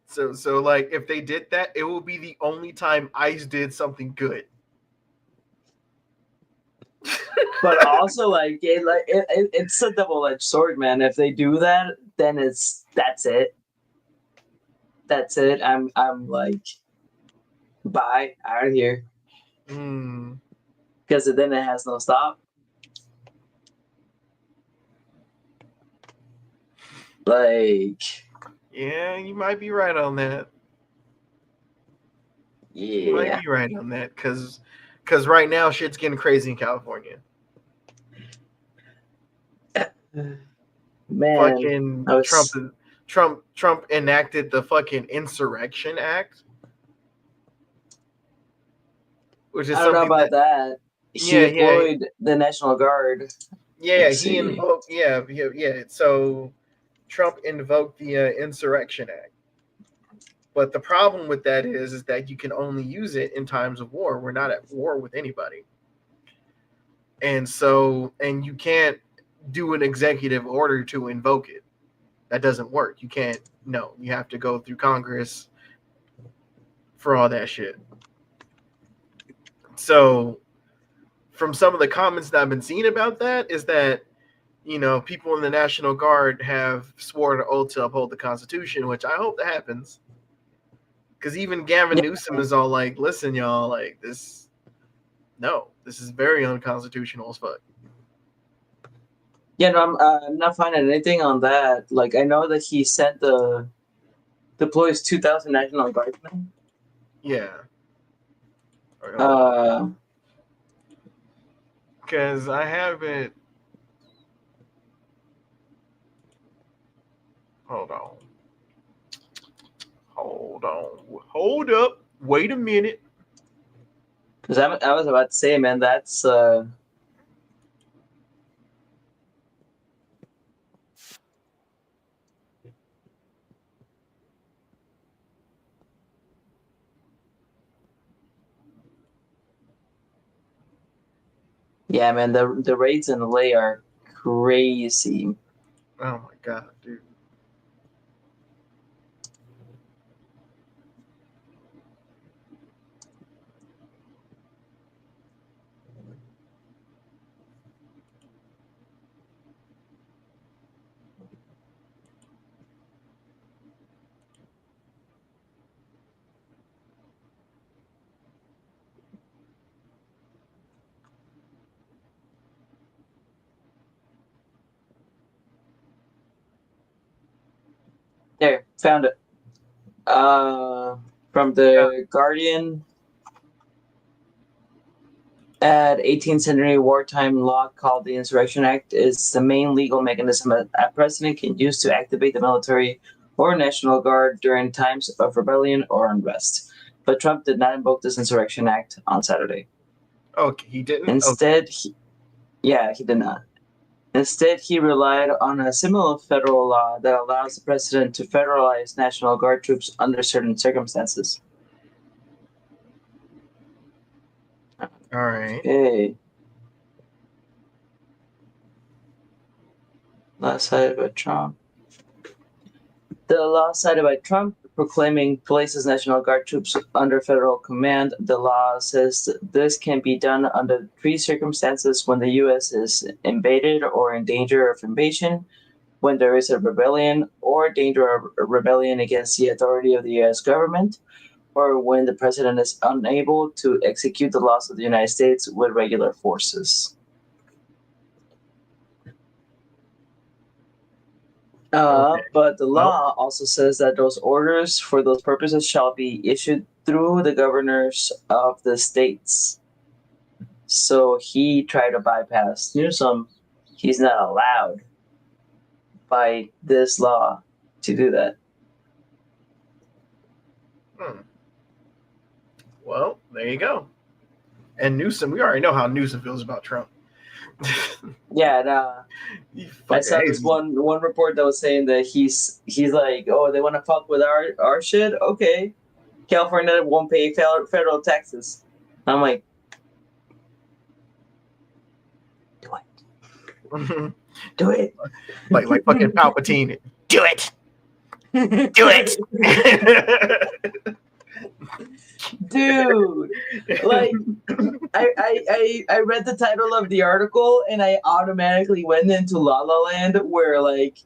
So like if they did that, it will be the only time ICE did something good. But also, it's a double edged sword, man. If they do that, then that's it. That's it. I'm like, bye, out of here, Hmm. because then it has no stop. Like, Yeah, you might be right on that. You might yeah, be right on that because right now shit's getting crazy in California. man. Fucking I was. Trump enacted the fucking Insurrection Act, which is I don't know something about that that. He yeah yeah deployed the National Guard. yeah Let's he see. invoked yeah. So Trump invoked the Insurrection Act. But the problem with that is that you can only use it in times of war. We're not at war with anybody. And you can't do an executive order to invoke it. That doesn't work. You can't. No, you have to go through Congress for all that shit. So, from some of the comments that I've been seeing about that, is that people in the National Guard have sworn an oath to uphold the Constitution, which I hope that happens. Because even Gavin Yeah, Newsom is all like, "Listen, y'all, like this. No, this is very unconstitutional as fuck." yeah. No, I'm not finding anything on that. Like, I know that he sent the deploys 2,000 National Guardsmen. Yeah. All right, hold on. Uh, Because I haven't. Hold on. Hold on. Hold up. Wait a minute. because I was about to say, man, that's yeah, man. The raids in LA are crazy. Oh my god, dude. There, found it. From the Guardian. At 18th century wartime law called the Insurrection Act is the main legal mechanism a president can use to activate the military or National Guard during times of rebellion or unrest. But Trump did not invoke this Insurrection Act on Saturday. Okay, he didn't. Instead, he did not. Instead, he relied on a similar federal law that allows the president to federalize National Guard troops under certain circumstances. All right. Okay. Last cited by Trump. The law cited by Trump proclaiming places National Guard troops under federal command. The law says this can be done under three circumstances: when the U.S. is invaded or in danger of invasion, when there is a rebellion or danger of rebellion against the authority of the U.S. government, or when the president is unable to execute the laws of the United States with regular forces. But the law also says that those orders for those purposes shall be issued through the governors of the states. So he tried to bypass Newsom. He's not allowed by this law to do that. Well, there you go. And Newsom, we already know how Newsom feels about Trump. Yeah, I saw this one report that was saying that he's like, oh, they want to fuck with our shit. Okay, California won't pay federal taxes. I'm like, do it, do it, like fucking Palpatine. Do it, do it. Dude, like I read the title of the article and I automatically went into La La Land where like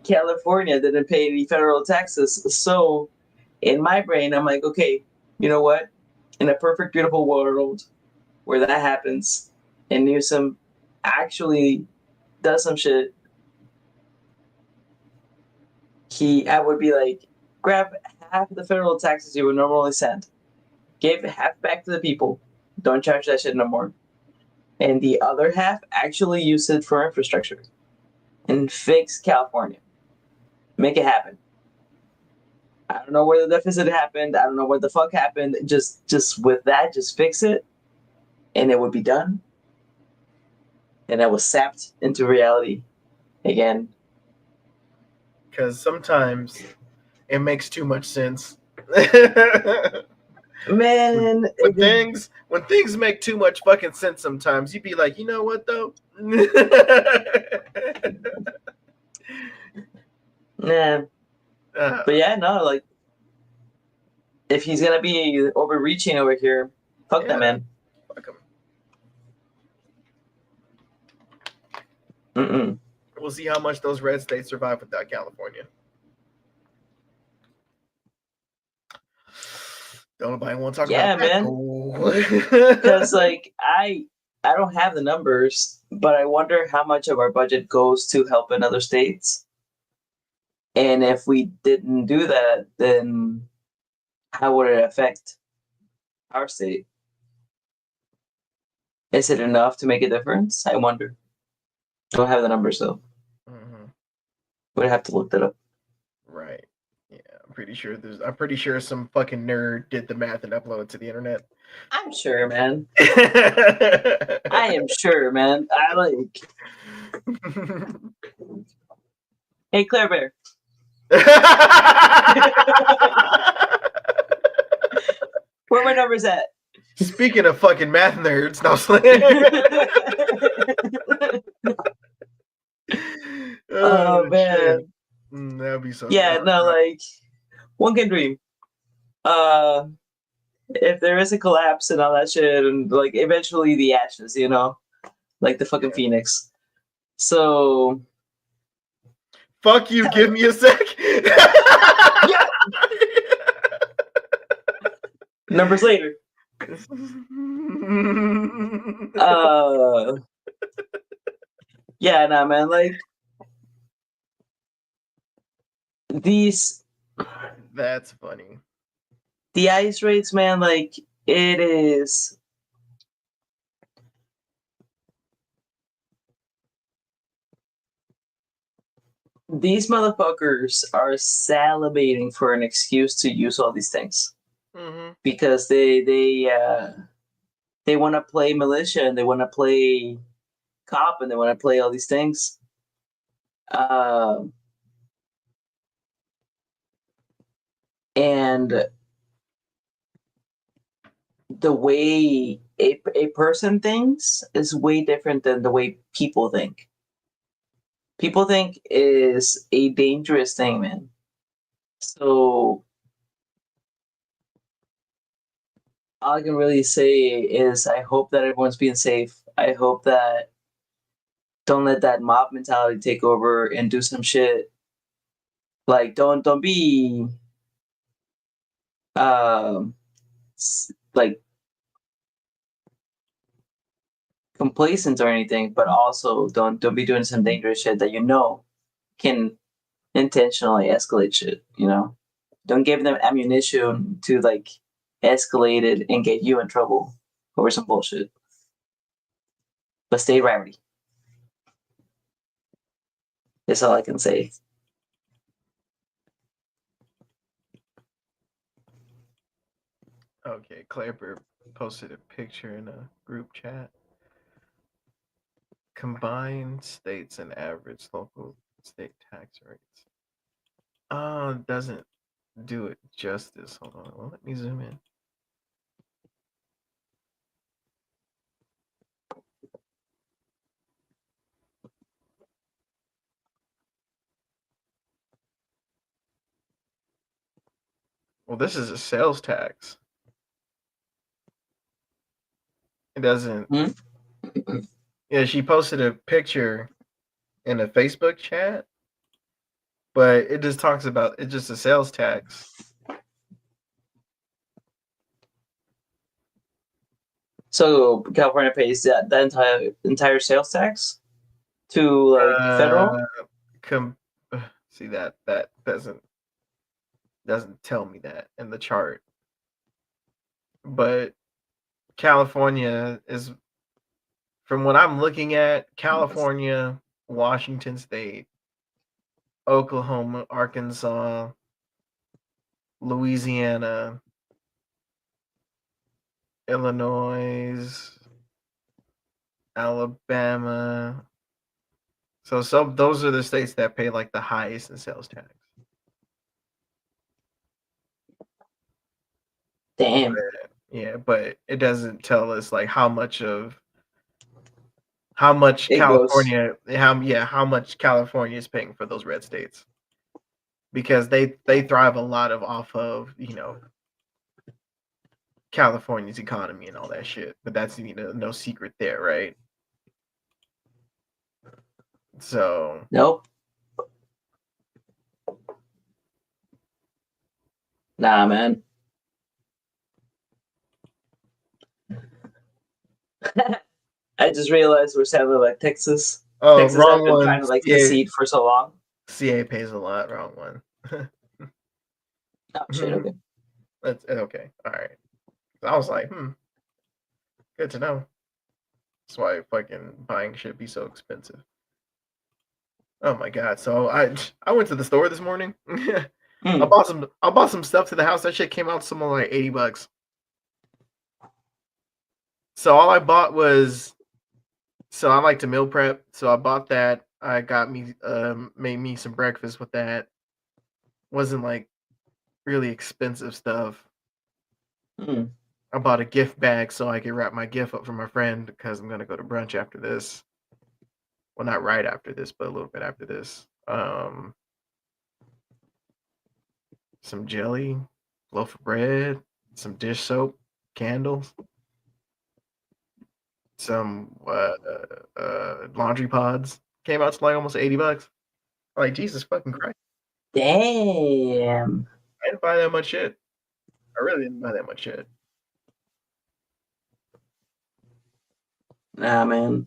California didn't pay any federal taxes. So in my brain, I'm like, okay, you know what? In a perfect, beautiful world where that happens and Newsom actually does some shit, I would be like, grab half of the federal taxes you would normally send. Give half back to the people. Don't charge that shit no more. And the other half, actually use it for infrastructure. And fix California. Make it happen. I don't know where the deficit happened. I don't know what the fuck happened. Just with that, just fix it. And it would be done. And I was sapped into reality again. Because sometimes it makes too much sense. Man, when things make too much fucking sense, sometimes you'd be like, you know what though? Nah. But yeah, no, like if he's gonna be overreaching over here, fuck that man. Fuck him. Mm-mm. We'll see how much those red states survive without California. Don't nobody want to talk about that. Yeah, man. Because like I don't have the numbers, but I wonder how much of our budget goes to help in other states. And if we didn't do that, then how would it affect our state? Is it enough to make a difference? I wonder. Don't have the numbers though. Mm-hmm. Would have to look that up. Right. Yeah, I'm pretty sure some fucking nerd did the math and uploaded it to the internet. I'm sure, man. I am sure, man. I like. Hey, Claire Bear. Where my numbers at? Speaking of fucking math nerds, no. Oh man. That'd be so. Yeah, no, like one can dream. If there is a collapse and all that shit, and like eventually the ashes, you know, like the fucking Phoenix. So. Fuck you. Give me a sec. Yeah. Numbers later. Yeah, man, like these That's funny. The ice rates, man, like it is. These motherfuckers are salivating for an excuse to use all these things Mm-hmm. because they want to play militia and they want to play cop and they want to play all these things. And the way a person thinks is way different than the way people think. People think is a dangerous thing, man. So all I can really say is I hope that everyone's being safe. I hope that don't let that mob mentality take over and do some shit. Like don't be um like complacent or anything, but also don't be doing some dangerous shit that you know can intentionally escalate shit, you know? Don't give them ammunition to like escalate it and get you in trouble over some bullshit. But stay rowdy. That's all I can say. Okay, Clapper posted a picture in a group chat. Combined states and average local state tax rates. Doesn't do it justice. Hold on. Well, let me zoom in. Well, this is a sales tax. It doesn't. Hmm? Yeah, she posted a picture in a Facebook chat, but it just talks about it's just a sales tax. So California pays that entire sales tax to like federal. Uh, com- See that doesn't tell me that in the chart, but California is, from what I'm looking at, California, Washington State, Oklahoma, Arkansas, Louisiana, Illinois, Alabama. So some those are the states that pay like the highest in sales tax. Damn, Yeah, but it doesn't tell us like how much it goes. California how much California is paying for those red states, because they thrive a lot of off of California's economy and all that shit. But that's no secret there, right? So Nope. Nah, man. I just realized we're sounding like Texas. oh, Texas has wrong been one. trying to like CA concede for so long. CA pays a lot. Wrong one. Oh shit. Okay. That's okay. All right. I was like, good to know. That's why fucking buying shit be so expensive. Oh my god! So I went to the store this morning. Mm. I bought some stuff to the house. That shit came out somewhere like $80. So all I bought was, so I like to meal prep. So I bought that. I got me made me some breakfast with that. Wasn't like really expensive stuff. Mm. I bought a gift bag so I could wrap my gift up for my friend because I'm gonna go to brunch after this. Well, not right after this, but a little bit after this. Some jelly, loaf of bread, some dish soap, candles, some laundry pods. Came out to like almost $80. Like Jesus fucking Christ! Damn. I didn't buy that much shit. I really didn't buy that much shit. Nah, man.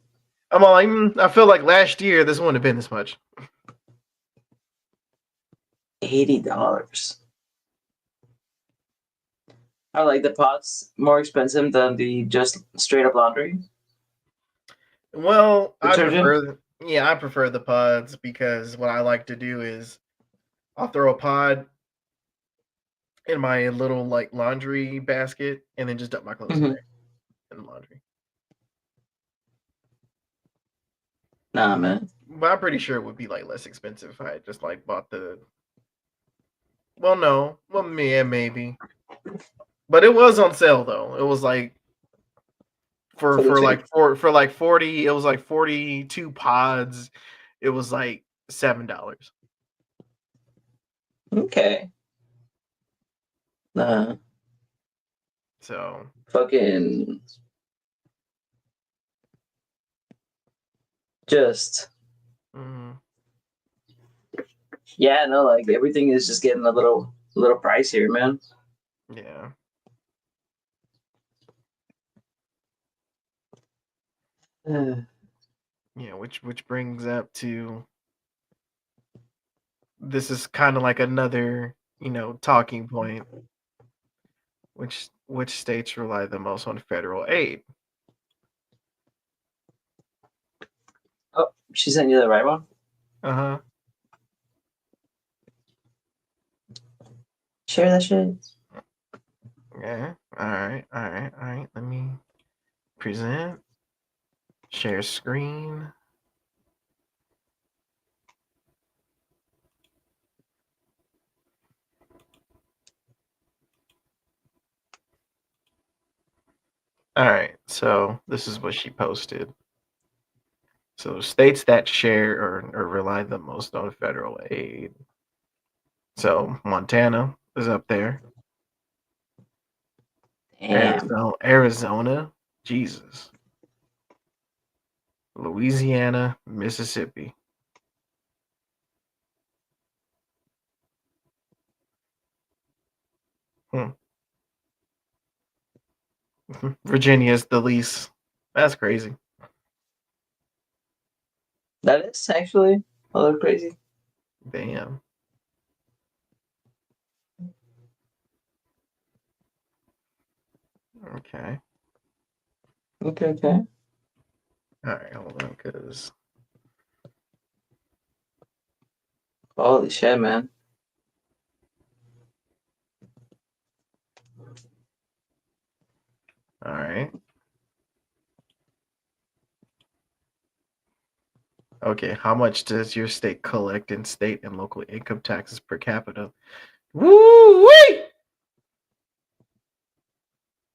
I'm all like, I feel like last year this wouldn't have been this much. $80. Are like the pots more expensive than the just straight up laundry Well, detergent? I prefer the pods because what I like to do is I'll throw a pod in my little like laundry basket and then just dump my clothes in Mm-hmm. there in the laundry. Nah, man. But I'm pretty sure it would be like less expensive if I had just like bought the. Well, no, well, yeah, maybe, but it was on sale though. It was like For the cheap. for like 40. It was like 42 pods. It was like $7. Okay. Nah. So Fucking just mm, yeah, no, like everything is just getting a little pricier, man. yeah, yeah. Which brings up to this is kind of like another talking point. Which states rely the most on federal aid? Oh, she sent you the right one. Uh huh. Share that shit. Yeah. All right. All right. All right. Let me present. Share screen. All right. So this is what she posted. So states that share or rely the most on federal aid. So Montana is up there. Damn. Arizona, Jesus. Louisiana, Mississippi. Hmm. Virginia is the least. That's crazy. That is actually a little crazy. Damn. Okay. Okay, okay. All right. Hold on, because Holy shit, man. all right. Okay. How much does your state collect in state and local income taxes per capita? Woo wee!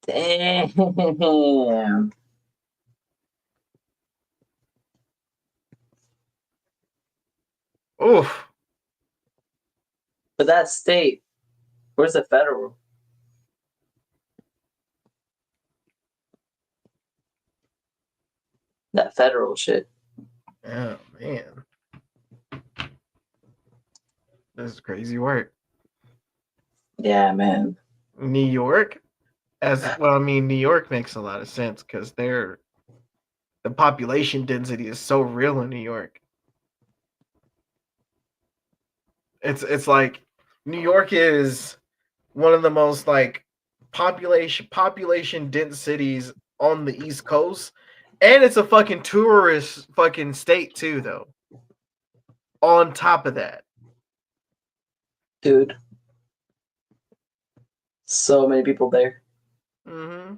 Damn. Oof. But that state, where's the federal? That federal shit. Oh man, this is crazy work. Yeah, man. New York, as well. I mean, New York makes a lot of sense because the population density is so real in New York. It's like New York is one of the most like population dense cities on the East Coast, and it's a fucking tourist fucking state too. Though on top of that, Dude, so many people there. mm-hmm.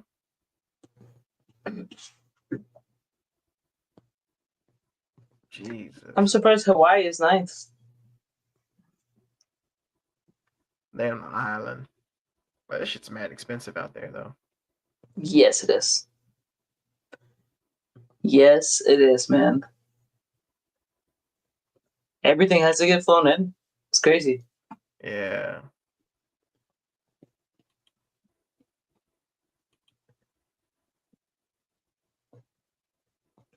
I'm Jesus, surprised Hawaii is ninth. they're on the island, but that shit's mad expensive out there though. Yes, it is. Yes, it is, man. Everything has to get flown in. It's crazy. Yeah,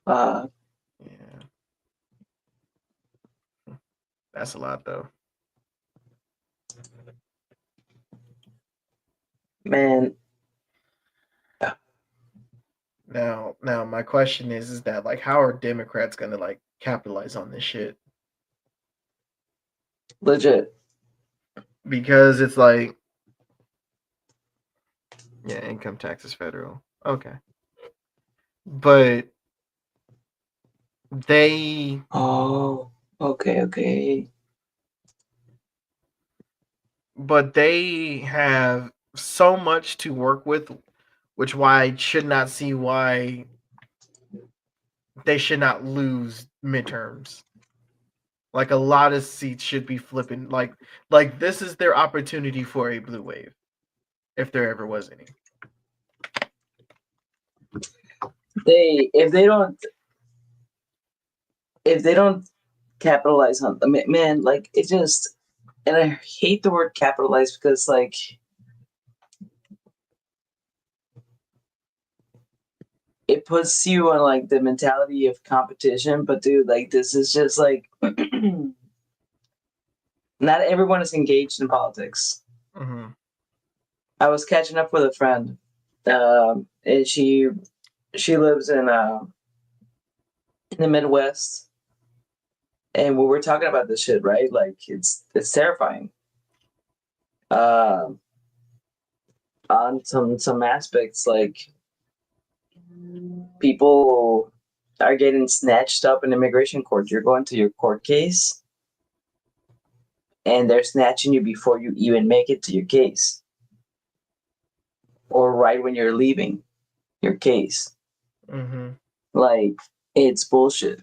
Uh, yeah, that's a lot though. man, Now, my question is that like, how are Democrats gonna like capitalize on this shit? legit. Because it's like Yeah, income tax is federal. Okay. But they Oh, okay, okay. they have so much to work with, which why I should not see why they should not lose midterms. Like a lot of seats should be flipping. Like this is their opportunity for a blue wave, if there ever was any. They if they don't capitalize on, I mean, man, like it just, and I hate the word capitalize because like it puts you on like the mentality of competition, but dude, like this is just like not everyone is engaged in politics. Mm-hmm. I was catching up with a friend, and she lives in the Midwest, and we were talking about this shit, right? Like it's terrifying. Uh, on some aspects, like people are getting snatched up in immigration court. You're going to your court case, and they're snatching you before you even make it to your case, or right when you're leaving your case. Mm-hmm. Like it's bullshit.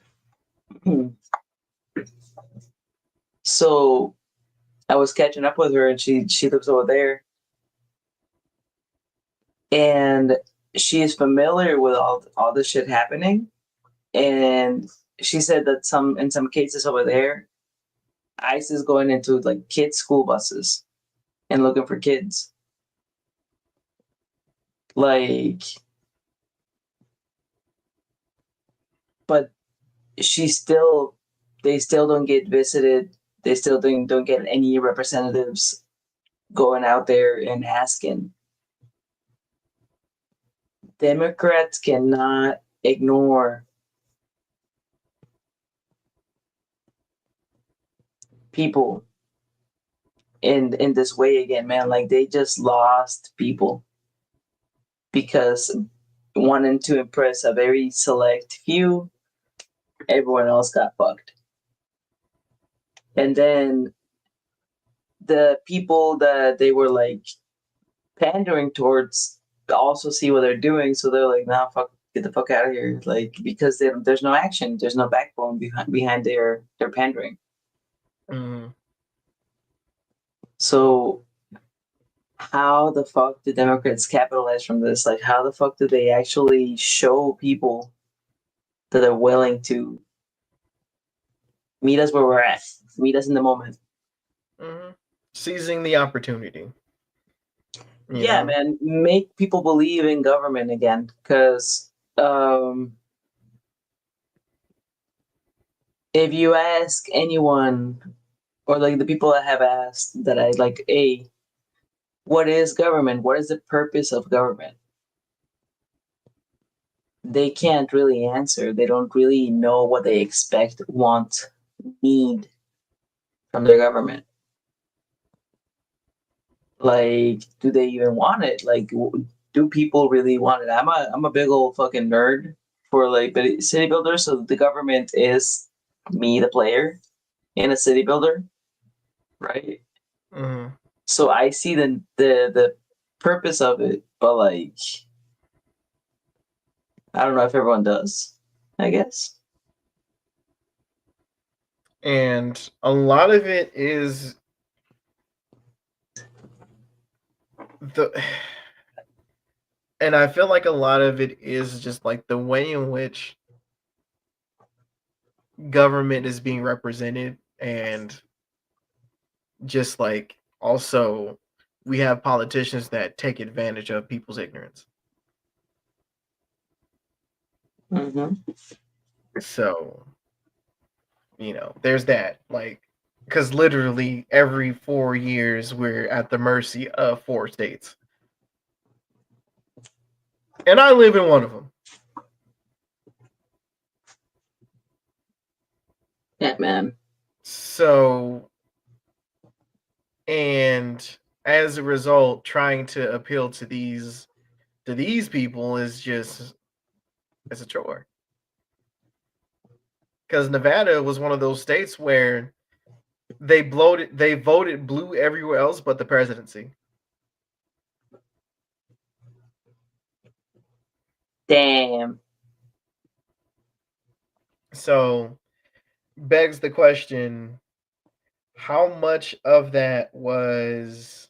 So I was catching up with her, and she lives over there, and she is familiar with all this shit happening. And she said that in some cases over there, ICE is going into like kids' school buses and looking for kids. Like, but she still, they still don't get visited. They still don't get any representatives going out there and asking. Democrats cannot ignore people in this way again, man. Like they just lost people because wanting to impress a very select few, everyone else got fucked. And then the people that they were like pandering towards also see what they're doing, so they're like, "Nah, fuck, get the fuck out of here!" Like because there's no action, there's no backbone behind their pandering. Mm-hmm. So how the fuck do Democrats capitalize from this? Like, how the fuck do they actually show people that are willing to meet us where we're at, meet us in the moment? Mm-hmm. Seizing the opportunity. You Yeah, know. man, make people believe in government again. Because if you ask anyone, or like the people that have asked that I like, hey, what is government? What is the purpose of government? They can't really answer. They don't really know what they expect, want, need from their government. Like, do they even want it? Like, do people really want it? I'm a big old fucking nerd for like city builders. So the government is me, the player, in a city builder, right? Mm-hmm. So I see the purpose of it, but like I don't know if everyone does. I guess. And a lot of it is the and I feel like a lot of it is just like the way in which government is being represented, and just like also we have politicians that take advantage of people's ignorance. Mm-hmm. So, there's that. Like, because literally every 4 years we're at the mercy of four states. And I live in one of them. Yeah, man. So, and as a result, trying to appeal to these To these people, it's a chore. Because Nevada was one of those states where they voted blue everywhere else but the presidency. Damn. So begs the question, how much of that was,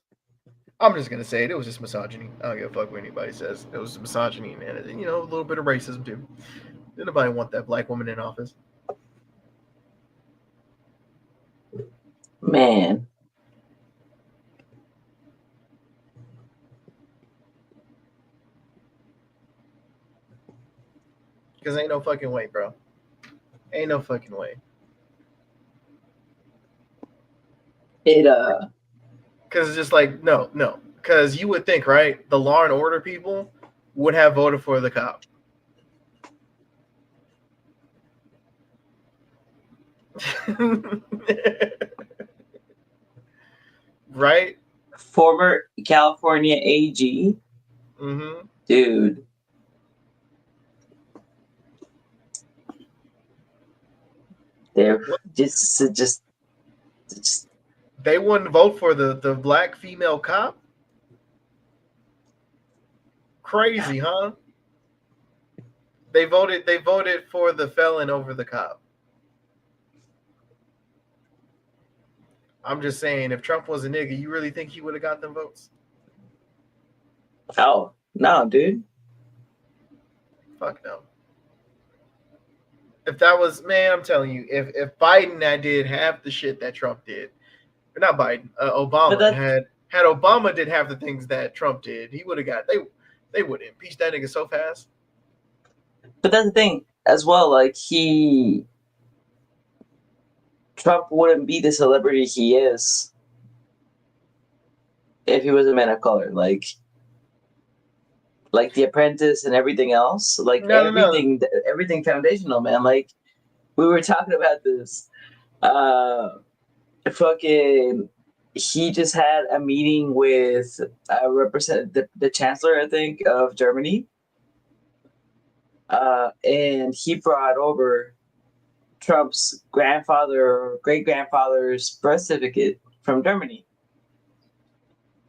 I'm just gonna say it was just misogyny. I don't give a fuck what anybody says. It was misogyny and a little bit of racism too. Did nobody want that black woman in office? Man. Because ain't no fucking way, bro. Ain't no fucking way. It Because it's just like, no. Because you would think, right? The law and order people would have voted for the cop. Right? former California AG. Mm-hmm. Dude. They're just They wouldn't vote for the black female cop? Crazy, huh? They voted for the felon over the cop. I'm just saying, if Trump was a nigga, you really think he would have got them votes? oh no, dude. Fuck no. If that was, man, I'm telling you, if Biden did half the shit that Trump did, or not Biden, But Obama that had Obama did half the things that Trump did, he would have got they would impeach that nigga so fast. but that's the thing as well. Like Trump wouldn't be the celebrity he is if he was a man of color. Like The Apprentice and everything else. Like No. everything foundational, man. Like we were talking about this. Fucking he just had a meeting with the chancellor, I think, of Germany, and he brought over Trump's grandfather or great grandfather's birth certificate from Germany,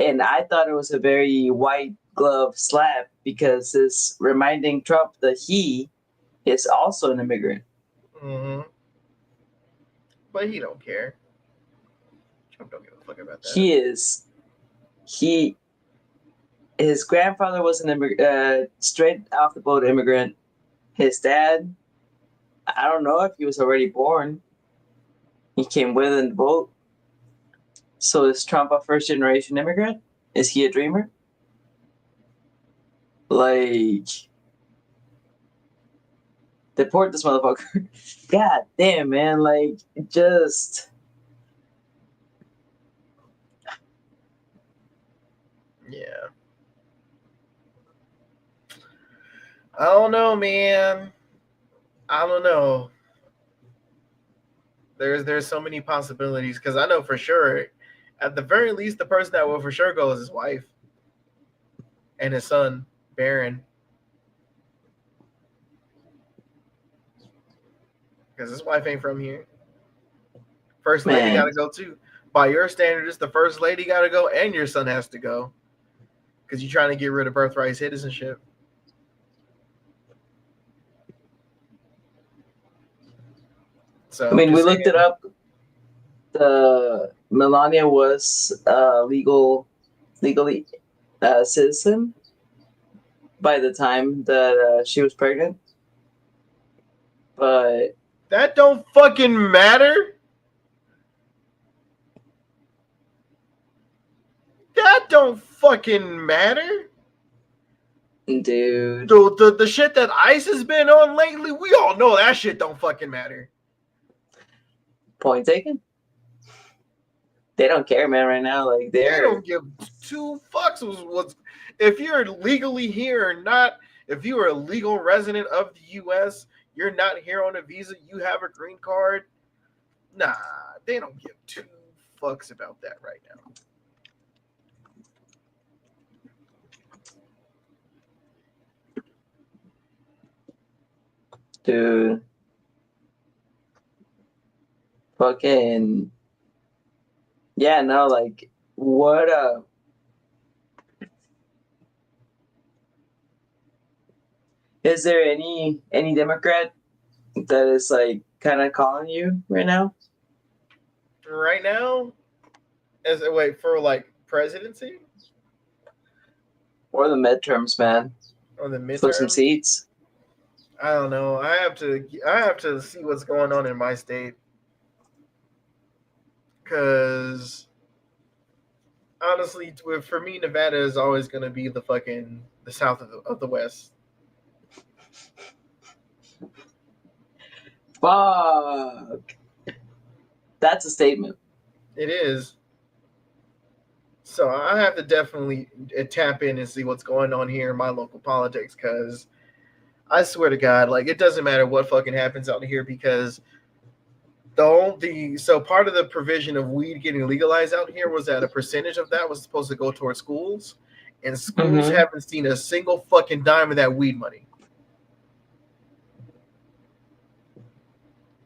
and I thought it was a very white glove slap because it's reminding Trump that he is also an immigrant. Mm-hmm. But he don't care. Trump don't give a fuck about that. He is he his grandfather was straight off the boat immigrant. His dad, I don't know if he was already born. He came with in the boat. So is Trump a first generation immigrant? Is he a dreamer? Like, deport this motherfucker. God damn, man. Like, just. Yeah. I don't know, man. I don't know. There's so many possibilities because I know for sure, at the very least, the person that will for sure go is his wife and his son, Barron, because his wife ain't from here. First lady got Man. to go too. By your standards, the first lady got to go, and your son has to go because you're trying to get rid of birthright citizenship. I So I'm mean, we just looked it saying. up. The Melania was legally citizen by the time that she was pregnant. But That don't fucking matter. That don't fucking matter. dude, The shit that ICE has been on lately, we all know that shit don't fucking matter. point taken. They don't care, man. Right now, like They they're don't give two fucks what's if you're legally here or not. If you are a legal resident of the U.S., you're not here on a visa, you have a green card. Nah, they don't give two fucks about that right now. Dude, fucking yeah, no, like what is there any Democrat that is like kind of calling you right now? Right now, as wait for like presidency Or the midterms, man? or the Flip some midterms. seats. I don't know. I have to see what's going on in my state because honestly, for me, Nevada is always going to be the south of the West. Fuck. That's a statement. It is. So I have to definitely tap in and see what's going on here in my local politics because I swear to God, like it doesn't matter what fucking happens out here because so part of the provision of weed getting legalized out here was that a percentage of that was supposed to go towards schools, and schools Mm-hmm. haven't seen a single fucking dime of that weed money.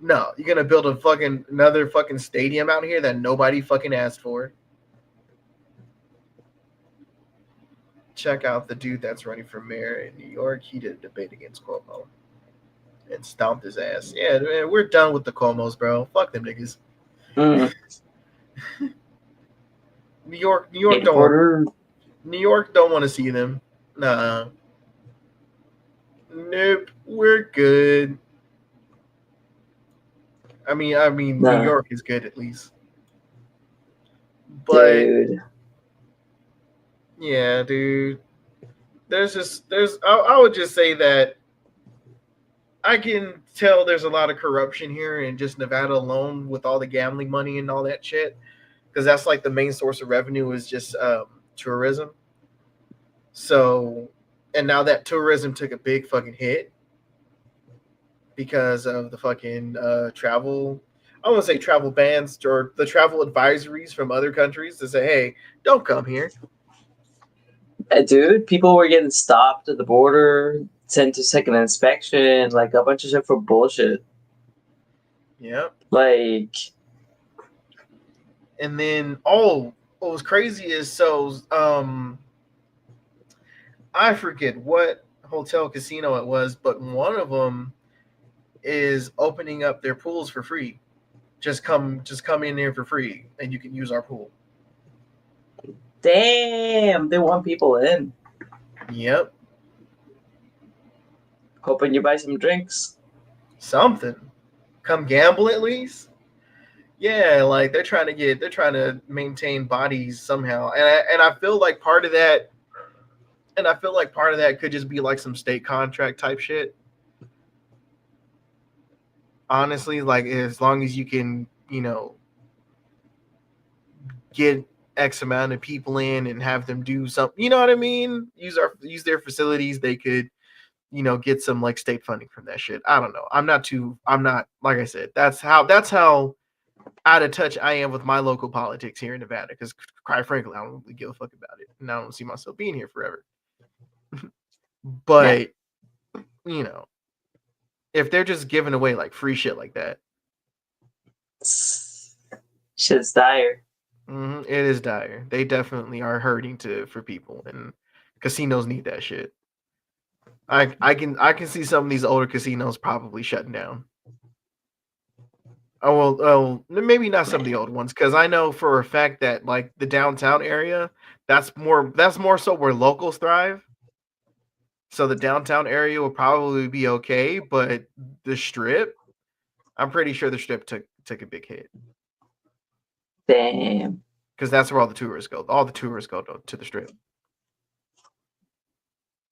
No, you're gonna build another fucking stadium out here that nobody fucking asked for. Check out the dude that's running for mayor in New York. He did a debate against Cuomo and stomped his ass. Yeah, man, we're done with the Cuomos, bro. Fuck them niggas. Mm. New York don't, Importer. New York don't want to see them. Nah, nope, we're good. New Nah, York is good at least. But dude. yeah, dude, I would just say that I can tell there's a lot of corruption here in just Nevada alone with all the gambling money and all that shit because that's like the main source of revenue is just tourism. So, and now that tourism took a big fucking hit because of the fucking travel. I want to say travel bans or the travel advisories from other countries to say, hey, don't come here. Dude, people were getting stopped at the border, sent to second inspection, like a bunch of shit for bullshit. Yeah. Like, And then, what was crazy is I forget what hotel casino it was, but one of them is opening up their pools for free. Just come in there for free, and you can use our pool. damn, they want people in. Yep, Hoping you buy some drinks. something. Come gamble at least. Yeah, like they're trying to maintain bodies somehow, and I feel like part of that, and I feel like part of that could just be like some state contract type shit. Honestly, like as long as you can, get X amount of people in and have them do something, you know what I mean? Use their facilities, they could, get some like state funding from that shit. I don't know. I'm not like I said, that's how out of touch I am with my local politics here in Nevada, because quite frankly, I don't really give a fuck about it. And I don't see myself being here forever. Yeah. But, you know, if they're just giving away like free shit like that, Shit's dire. it is dire. They definitely are hurting for people, and casinos need that shit. I can see some of these older casinos probably shutting down. Maybe not some of the old ones because I know for a fact that like the downtown area, that's more so where locals thrive. So the downtown area will probably be okay, but the strip, I'm pretty sure the strip took a big hit Damn. because that's where all the tourists go. All the tourists go to the strip.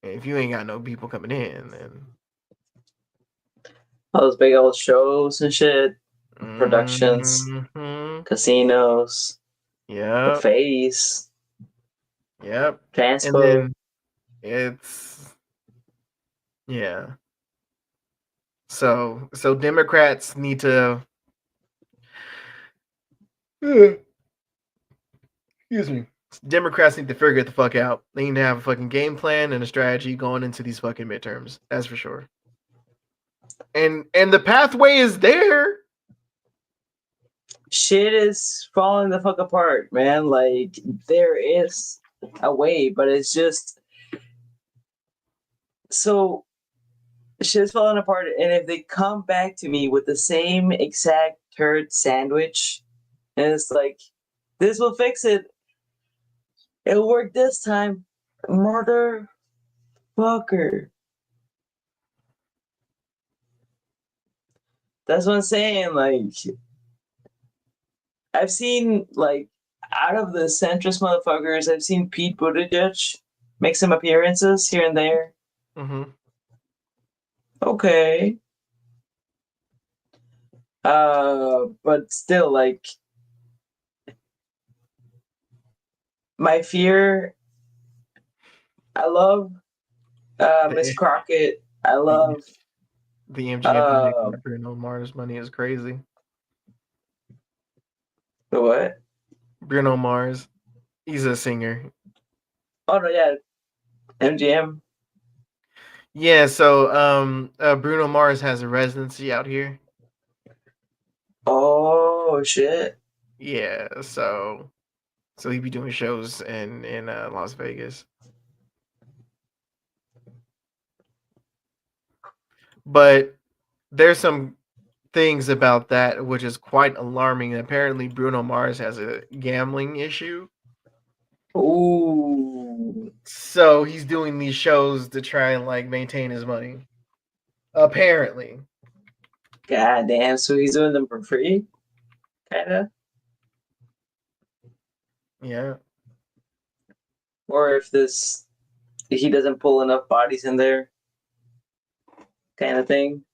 And if you ain't got no people coming in, then All those big old shows and shit, productions, mm-hmm. casinos, Yep, buffets, yep. And transport. then it's yeah. So Democrats need to excuse me. Democrats need to figure it the fuck out. They need to have a fucking game plan and a strategy going into these fucking midterms. That's for sure. and the pathway is there. Shit is falling the fuck apart, man. Like there is a way, but it's just so shit's falling apart. And if they come back to me with the same exact turd sandwich, and it's like, this will fix it. It'll work this time, motherfucker. That's what I'm saying. Like, I've seen like out of the centrist motherfuckers, I've seen Pete Buttigieg make some appearances here and there. Mm-hmm. Okay. But still, like, my fear. I love Miss The, Crockett. I love the MGM money, uh Bruno Mars money is crazy. the what? Bruno Mars, he's a singer. Oh no, yeah, MGM. Yeah, so Bruno Mars has a residency out here. Oh shit. Yeah, so he be doing shows in Las Vegas. But there's some things about that which is quite alarming. Apparently, Bruno Mars has a gambling issue, Ooh. so he's doing these shows to try and like maintain his money. Apparently, God damn. So he's doing them for free, kind of. yeah. Or if he doesn't pull enough bodies in there, kind of thing.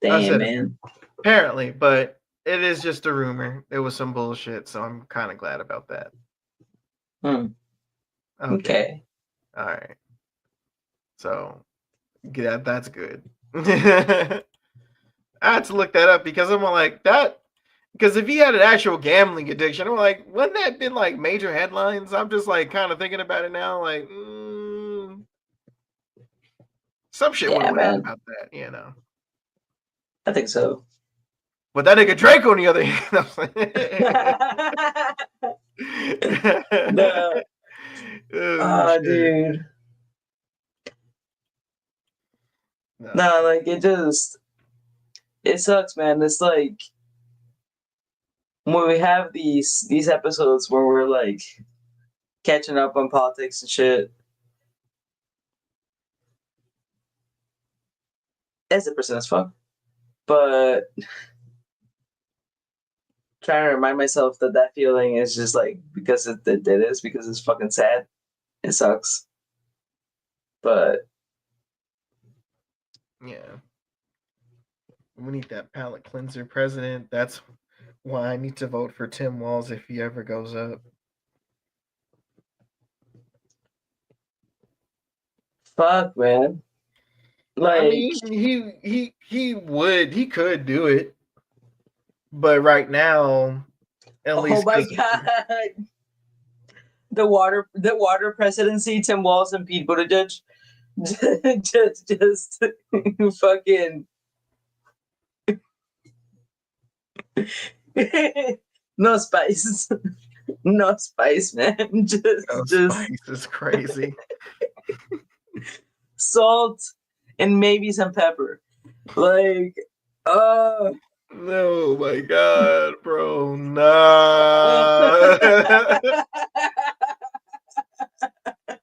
I Damn, said man. apparently, but it is just a rumor. It was some bullshit, so I'm kind of glad about that. Hmm. Okay, Okay. all right. So yeah, that's good. I had to look that up because I'm like that. Because if he had an actual gambling addiction, I'm like, wouldn't that have been like major headlines? I'm just like kind of thinking about it now, like some shit would Yeah, have went out man. about that, you know. I think so. But that nigga Drake, on the other hand, the oh shit, dude. no, No, like it sucks, man. It's like when we have these episodes where we're like catching up on politics and shit. As a person as fuck. But trying to remind myself that that feeling is just like because it is because it's fucking sad. It sucks. But yeah, we need that palate cleanser president. That's why I need to vote for Tim Walz if he ever goes up. fuck, man. I Like, mean, he could do it, but right now, at oh least my because god, the water presidency, Tim Walz and Pete Buttigieg, just fucking no spice, no spice, man. Just Spice is crazy. salt and maybe some pepper. Like, uh, No, my God, bro, uh nah.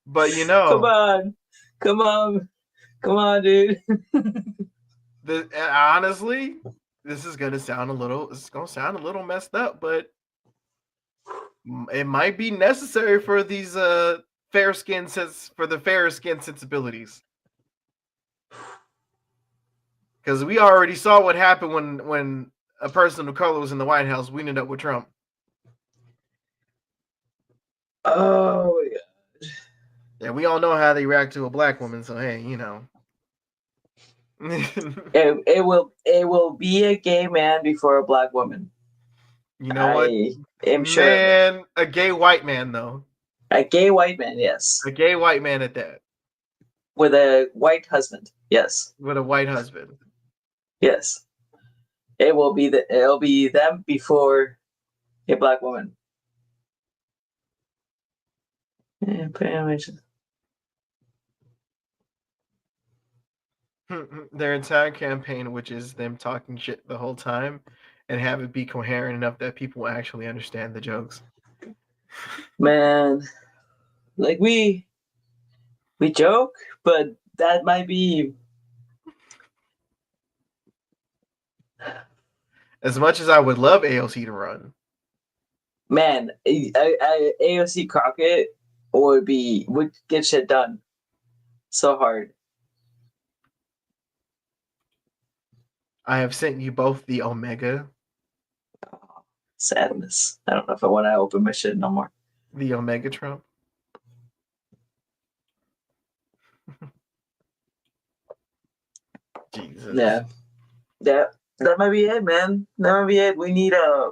But come on, come on, come on, dude. honestly, this is gonna sound a little. It's gonna sound a little messed up, but it might be necessary for these for the fair skin sensibilities. Because we already saw what happened when a person of color was in the White House. We ended up with Trump. Oh, Yeah, we all know how they react to a black woman. So hey, it will be a gay man before a black woman. you know what, I am sure of it. man, a gay white man though, A gay white man, yes. a gay white man at that. with a white husband. Yes, with a white husband. yes. It'll be them before a black woman. Yeah, pretty much. Their entire campaign, which is them talking shit the whole time, and have it be coherent enough that people will actually understand the jokes. Man, like we joke, but that might be. As much as I would love AOC to run, Man, AOC Crockett would get shit done so hard. I have sent you both the Omega, Sadness. I don't know if I want to open my shit no more. the Omega Trump. Jesus. Yeah, that might be it, man. That might be it. We need a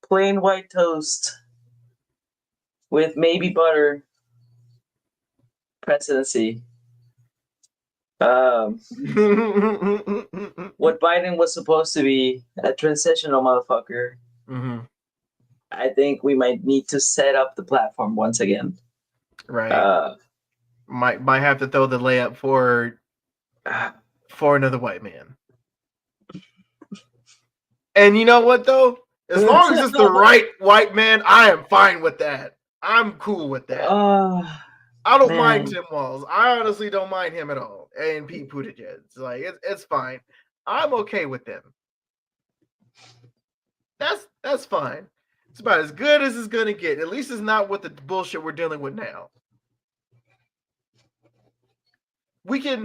plain white toast with maybe butter presidency. Um, what Biden was supposed to be a transitional motherfucker. Mm-hmm. I think we might need to set up the platform once again. Right. Might have to throw the layup for another white man. And you know what though? As long as it's the right white man, I am fine with that. I'm cool with that. I don't mind Tim Walz. I honestly don't mind him at all. And Pete Buttigieg. Like it's fine. I'm okay with them. That's fine. It's about as good as it's gonna get. At least it's not with the bullshit we're dealing with now. We can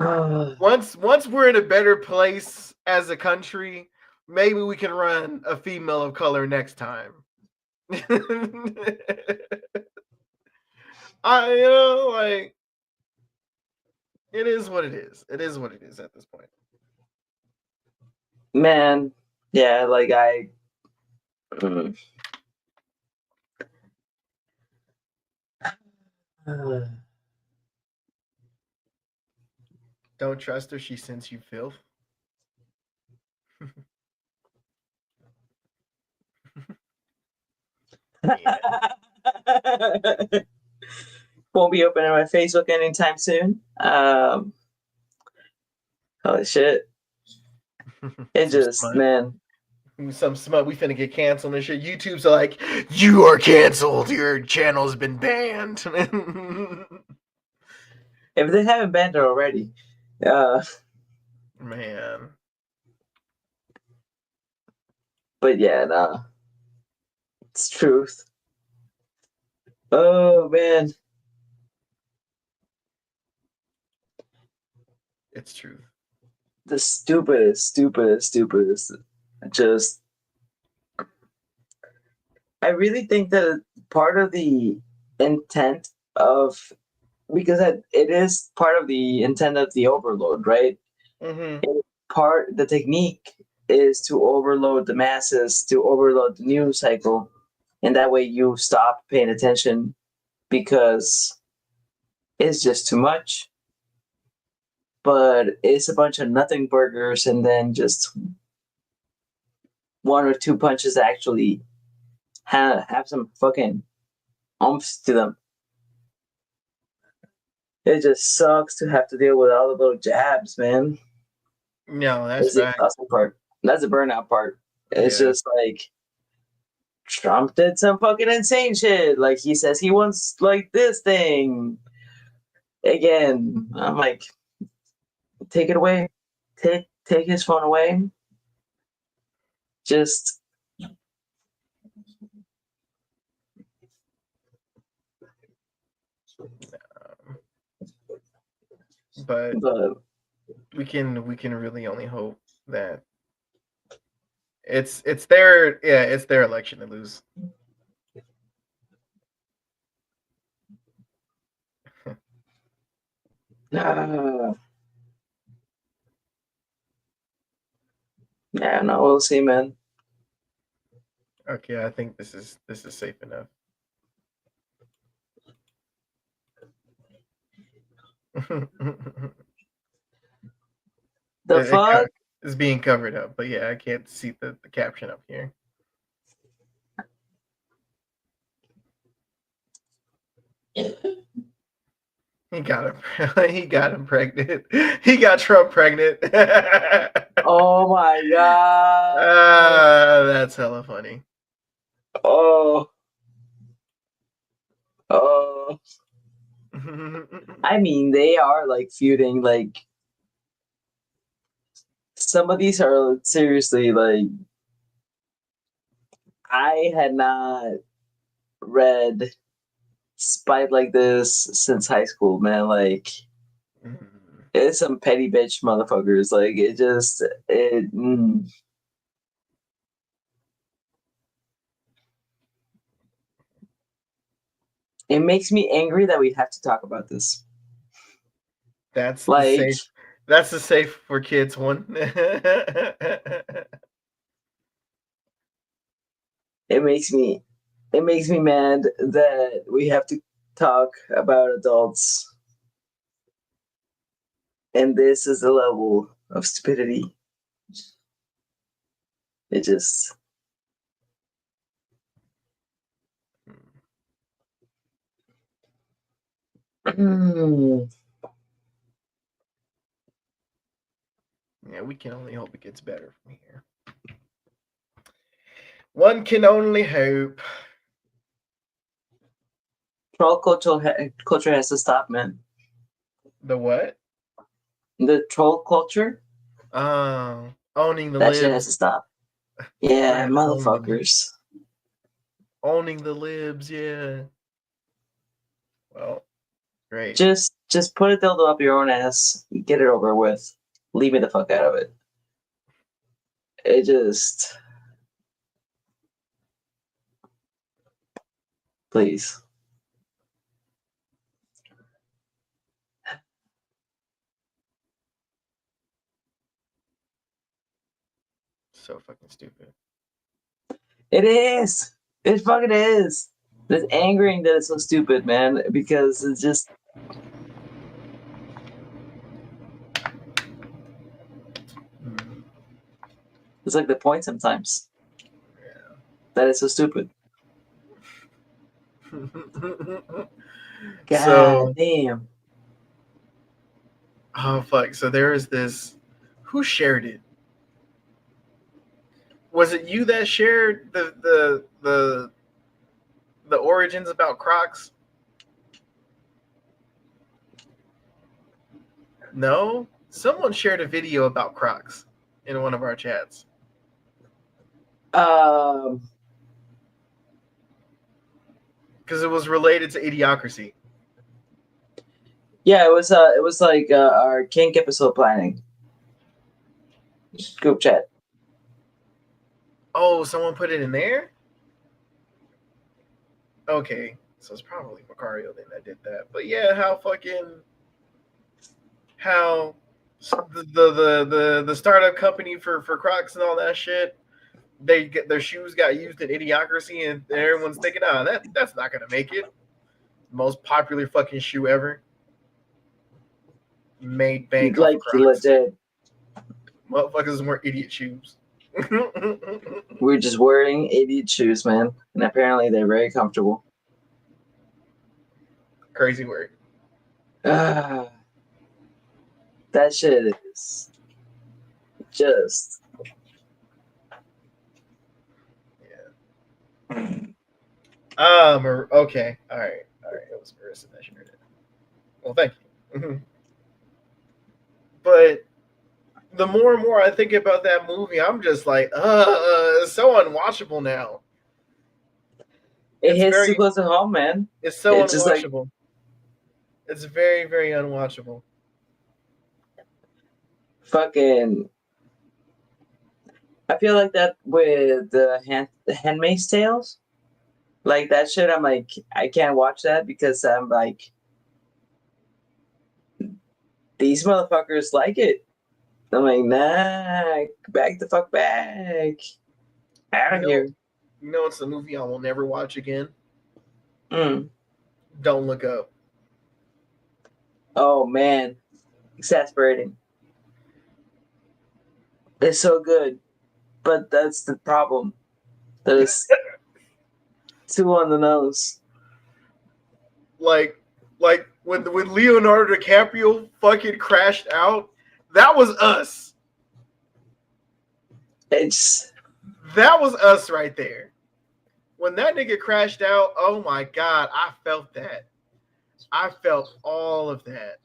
once we're in a better place as a country, maybe we can run a female of color next time. Like it is what it is. It is what it is at this point. Man, yeah, like I. Don't trust her. She sends you filth. Won't be opening my Facebook anytime soon. Holy shit. It just, smut. Man. Some smut. We finna get canceled and shit. YouTube's like, you are canceled. Your channel's been banned. If they haven't banned it already. Man. But yeah, nah. It's truth. Oh, man. It's truth. The stupidest. Just. I really think that part of the intent of. Because it is part of the intent of the overload, right? Mm-hmm. The technique is to overload the masses, to overload the news cycle, and that way you stop paying attention because it's just too much. But it's a bunch of nothing burgers, and then just one or two punches actually have some fucking umps to them. It just sucks to have to deal with all the little jabs, man. No, that's the right. exhausting part. That's the burnout part. It's just like Trump did some fucking insane shit. Like he says he wants like this thing. Again, I'm like, take it away. Take his phone away. Just but we can really only hope that it's their election to lose. yeah, no, we'll see, man. Okay, I think this is safe enough. The It fuck? is being covered up, but yeah, I can't see the caption up here. He got him. He got him pregnant. He got Trump pregnant. Oh my god. That's hella funny. Oh. Oh. I mean, they are like feuding. Like some of these are seriously like I had not read spite like this since high school, man. Like it's some petty bitch motherfuckers. Like it just it. It makes me angry that we have to talk about this. That's the Like safe. That's the safe for kids one. it makes me mad that we have to talk about adults, and this is the level of stupidity. It just Yeah, we can only hope it gets better from here. One can only hope. troll culture has to stop, man. The what? The troll culture, Owning the that shit has libs. to stop. Yeah, Right, motherfuckers. owning the libs. Yeah. Well, great. Just put a dildo up your own ass. Get it over with. Leave me the fuck out of it. It just please. So fucking stupid. It is. It fucking is. It's angering that it's so stupid, man, because it's just it's like the point sometimes that it's so stupid. God So, damn. oh fuck. So there is this. Who shared it? Was it you that shared the origins about Crocs? No, someone shared a video about Crocs in one of our chats Um because it was related to Idiocracy. yeah, it was like our kink episode planning group chat. Oh, someone put it in there. Okay, so it's probably Macario then that did that. But yeah, how the startup company for Crocs and all that shit. They get their shoes got used in Idiocracy, and everyone's thinking, "Ah, that's not gonna make it." Most popular fucking shoe ever. Made bank off of Like Crocs. legit. Motherfuckers wear idiot shoes. We're just wearing idiot shoes, man. And apparently they're very comfortable. Crazy word. Ah, that shit is just Okay. All right. It was Marissa that shared it. Well, thank you. But the more and more I think about that movie, I'm just like, it's so unwatchable now. it It's hits too very, close to home, man. it's so It's just like unwatchable. It's very, very unwatchable. fucking. I feel like that with the Handmaid's Tales, like that shit. I'm like, I can't watch that because I'm like, these motherfuckers like it. I'm like, nah, back the fuck back, out You of know, here. it's a movie I will never watch again. Mm. Don't Look Up. Oh man, exasperating. It's so good, but that's the problem. That is too on the nose. Like, when Leonardo DiCaprio fucking crashed out, that was us. It's That was us right there. When that nigga crashed out, oh my god, I felt that. I felt all of that.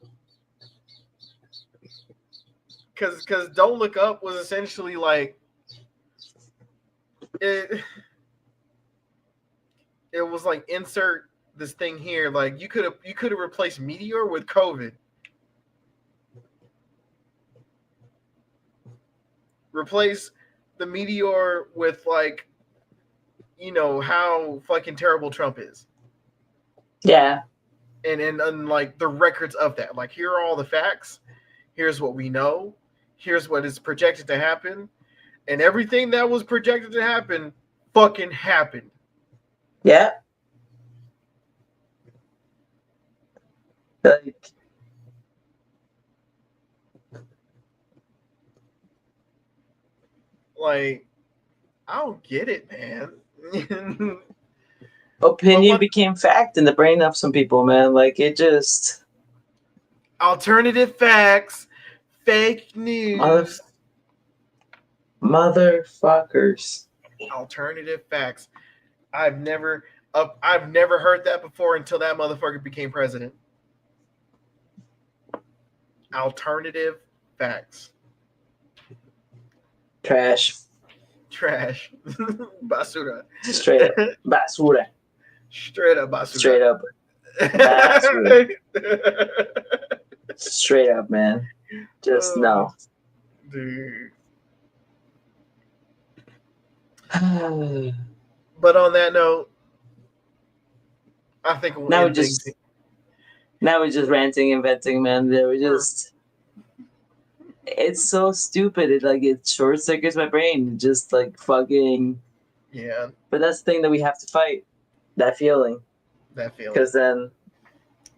Cause Don't Look Up was essentially like it. It was like insert this thing here. Like you could have replaced Meteor with COVID. Replace the Meteor with like how fucking terrible Trump is. yeah, And like the records of that. Like here are all the facts. Here's what we know. Here's what is projected to happen. And everything that was projected to happen fucking happened. yeah. Like, Like, I don't get it, man. But opinion one became fact in the brain of some people, man. Like it just alternative facts, fake mother news, motherfuckers. alternative facts. I've never I've never heard that before until that motherfucker became president. Alternative facts. Trash. Trash. Basura. Straight up. Basura. Straight up basura. Straight up. Basura. Straight up, man. Just no. Dude. But on that note, I think we'll now end things. we're just ranting and venting, man. We're just it's so stupid. It short circuits my brain. Just like fucking Yeah, but that's the thing that we have to fight. That feeling. that feeling. Because then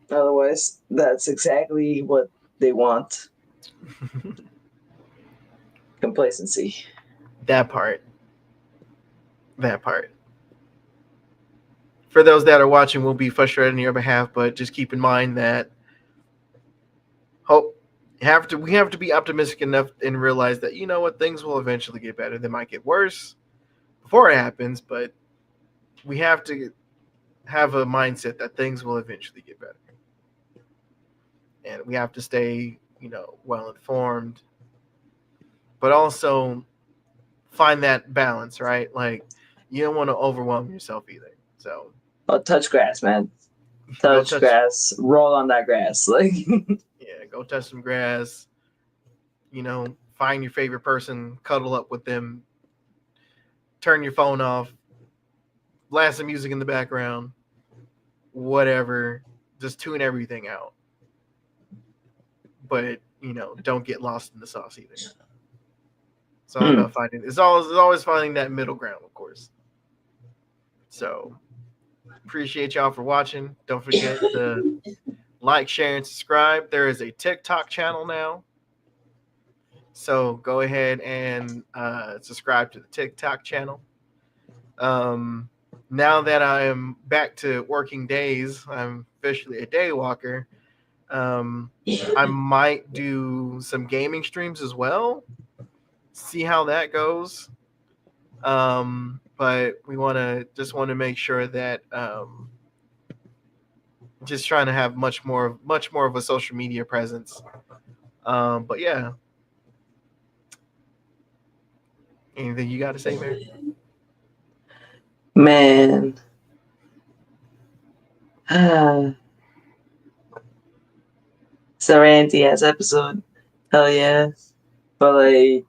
otherwise that's exactly what they want. Complacency. That part. That part. For those that are watching, we'll be frustrated on your behalf, but just keep in mind that we have to be optimistic enough and realize that you know what, things will eventually get better. They might get worse before it happens, but we have to have a mindset that things will eventually get better. And we have to stay, well informed, but also find that balance, right? Like you don't want to overwhelm yourself either. So touch grass, man. Touch grass. Roll on that grass. Like yeah, go touch some grass. Find your favorite person, cuddle up with them, turn your phone off, blast some music in the background, whatever. Just tune everything out. But don't get lost in the sauce either. It's all about finding. It's always finding that middle ground, of course. So appreciate y'all for watching. Don't forget to like, share, and subscribe. There is a TikTok channel now. So go ahead and subscribe to the TikTok channel. Now that I am back to working days, I'm officially a day walker. I might do some gaming streams as well. See how that goes. But we want to make sure that just trying to have much more of a social media presence. But yeah. Anything you got to say, Mary? Man. It's a ranty ass episode. Hell yeah. But like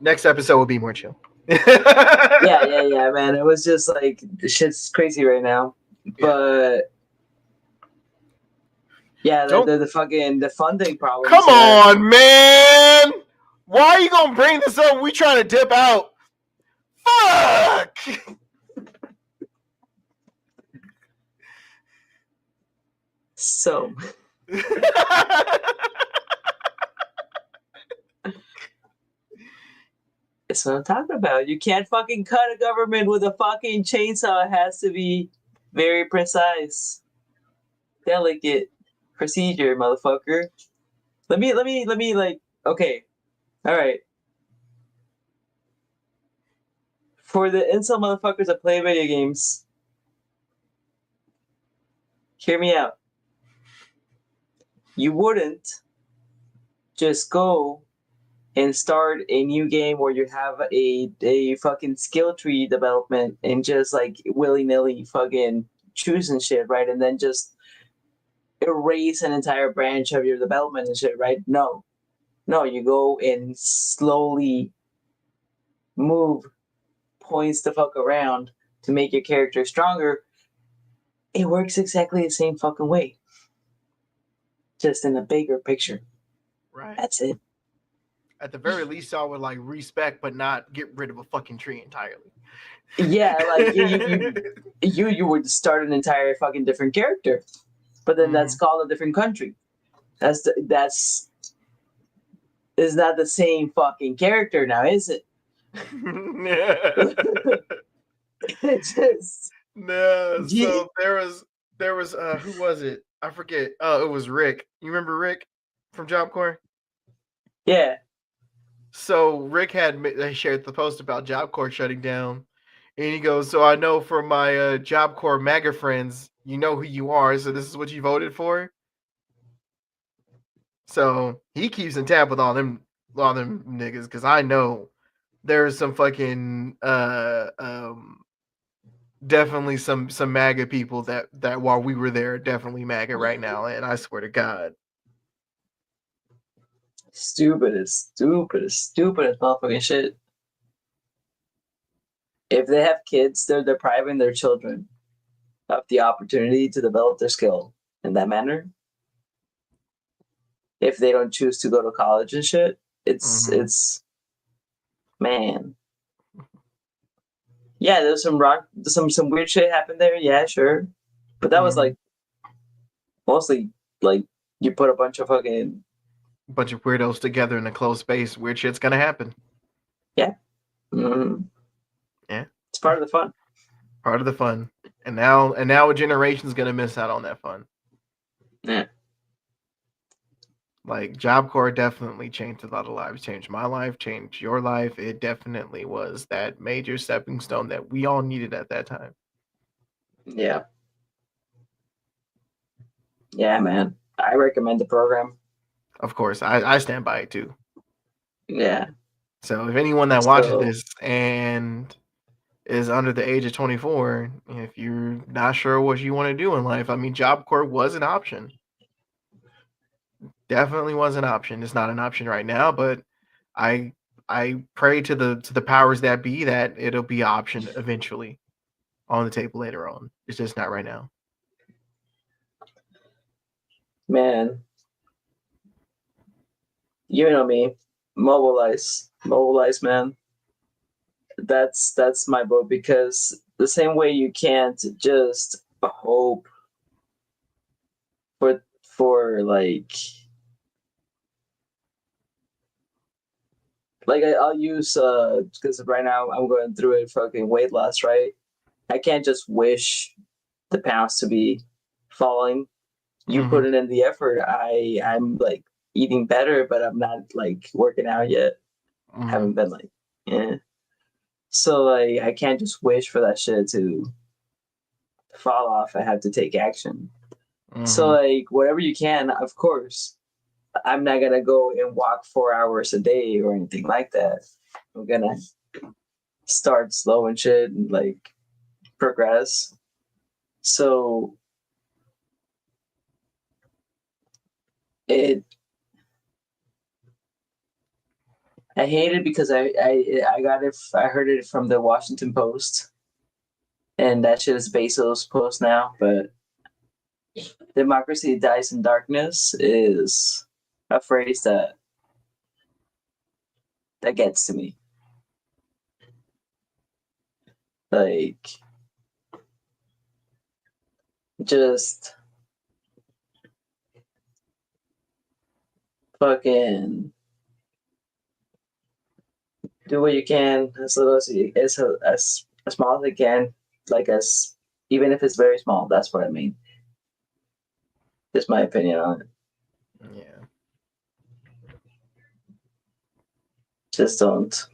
next episode will be more chill. yeah, man. It was just like the shit's crazy right now. But yeah, the funding problem. Come on, man. Why are you gonna bring this up? We trying to dip out. Fuck. So that's what I'm talking about. You can't fucking cut a government with a fucking chainsaw. It has to be very precise, delicate procedure, motherfucker. Let me like. Okay, all right. For the incel motherfuckers that play video games, hear me out. You wouldn't just go and start a new game where you have a fucking skill tree development and just like willy nilly fucking choosing shit, right? And then just erase an entire branch of your development and shit, right? No. No, you go and slowly move points the fuck around to make your character stronger. It works exactly the same fucking way. Just in a bigger picture. Right. That's it. At the very least, I would like respect, but not get rid of a fucking tree entirely. Yeah, like you would start an entire fucking different character, but then that's called a different country. That's is not the same fucking character now, is it? It's just No, gee, so there was who was it? I forget. Oh, it was Rick. You remember Rick from Job Corps? yeah. So Rick they shared the post about Job Corps shutting down, and he goes, "So I know from my Job Corps MAGA friends, you know who you are. So this is what you voted for." So he keeps in tab with all them niggas, because I know there's some fucking definitely some MAGA people that while we were there definitely MAGA right now, and I swear to God. Stupid as motherfucking shit. If they have kids, they're depriving their children of the opportunity to develop their skill in that manner. If they don't choose to go to college and shit, it's man. Yeah, there's some weird shit happened there. Yeah, sure, but that was like mostly like you put a bunch of fucking bunch of weirdos together in a closed space. Weird shit's gonna happen. yeah. Mm-hmm. Yeah, It's part of the fun. part of the fun. And now a generation's gonna miss out on that fun. Yeah. Like Job Corps definitely changed a lot of lives. Changed my life, changed your life. It definitely was that major stepping stone that we all needed at that time. Yeah. Yeah, man. I recommend the program. Of course, I stand by it too. Yeah. So if anyone that watches So this and is under the age of 24, if you're not sure what you want to do in life, I mean, Job Corps was an option. Definitely was an option. It's not an option right now, but I I pray to the powers that be that it'll be an option eventually on the table later on. It's just not right now. man, you know me. Mobilize, man. That's my vote because the same way you can't just hope for like I'll use because right now I'm going through a fucking weight loss, right? I can't just wish the pounds to be falling. You Mm-hmm. put it in the effort. I'm like eating better, but I'm not like working out yet. I Mm-hmm. haven't been like yeah. So like I can't just wish for that shit to fall off. I have to take action. So Mm-hmm. like whatever you can, of course. I'm not gonna go and walk 4 hours a day or anything like that. I'm gonna start slow and shit and like progress. So it I hate it because I got it I heard it from the Washington Post and that shit is Bezos' post now, but democracy dies in darkness is a phrase that gets to me. Like just fucking do what you can as little as you, as small as you can, like as even if it's very small. That's what I mean. Just my opinion on it. Yeah. Just don't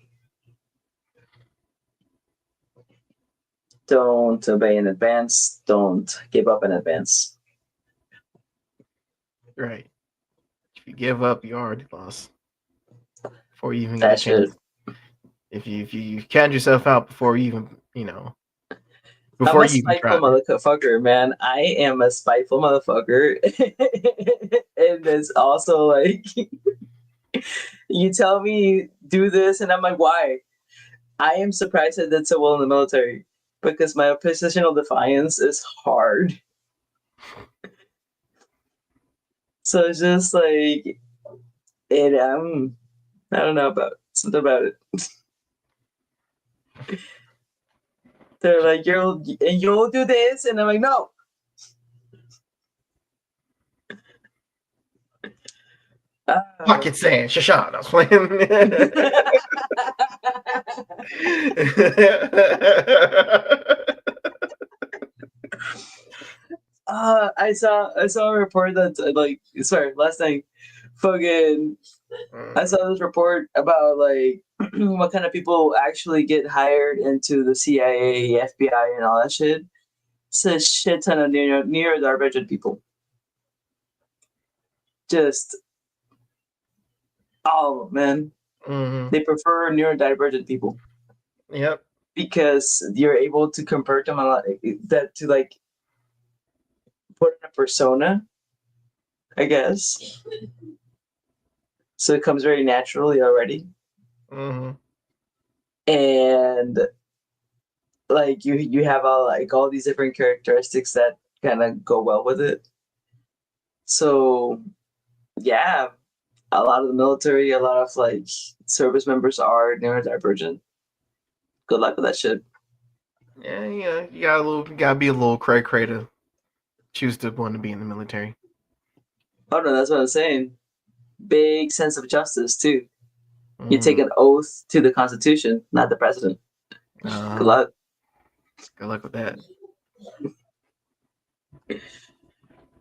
obey in advance. Don't give up in advance. Right. If you give up, you already lost before you even get a That chance. should. If you count yourself out before you even I'm before a you even spiteful try. motherfucker, man. I am a spiteful motherfucker. And it's also like you tell me do this, and I'm like, why? I am surprised I did so well in the military because my oppositional defiance is hard. So it's just like it. I don't know about something about it. They're like, you'll do this, and I'm like, no. Pocket sand, Shashan. I was playing. I saw a report that like sorry last night, fucking I saw this report about like what kind of people actually get hired into the CIA, FBI, and all that shit. It's a shit ton of neurodivergent people. Just all of them, man. Mm-hmm. They prefer neurodivergent people Yep. because you're able to convert them a lot that to like put in a persona, I guess. So it comes very naturally already, Mm-hmm. and like you have all these different characteristics that kind of go well with it. So yeah, a lot of the military, a lot of like service members are neurodivergent. Good luck with that shit. Yeah, you gotta be a little cray cray to choose to want to be in the military. Oh no, that's what I'm saying. Big sense of justice too. You take Mm. an oath to the Constitution, not the president. Good Uh, luck. good luck with that.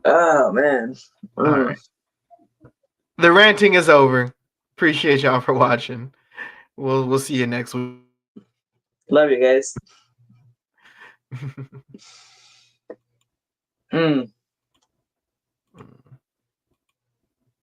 Oh man. All Mm. right, the ranting is over. Appreciate y'all for watching. We'll see you next week. Love you guys. Mm.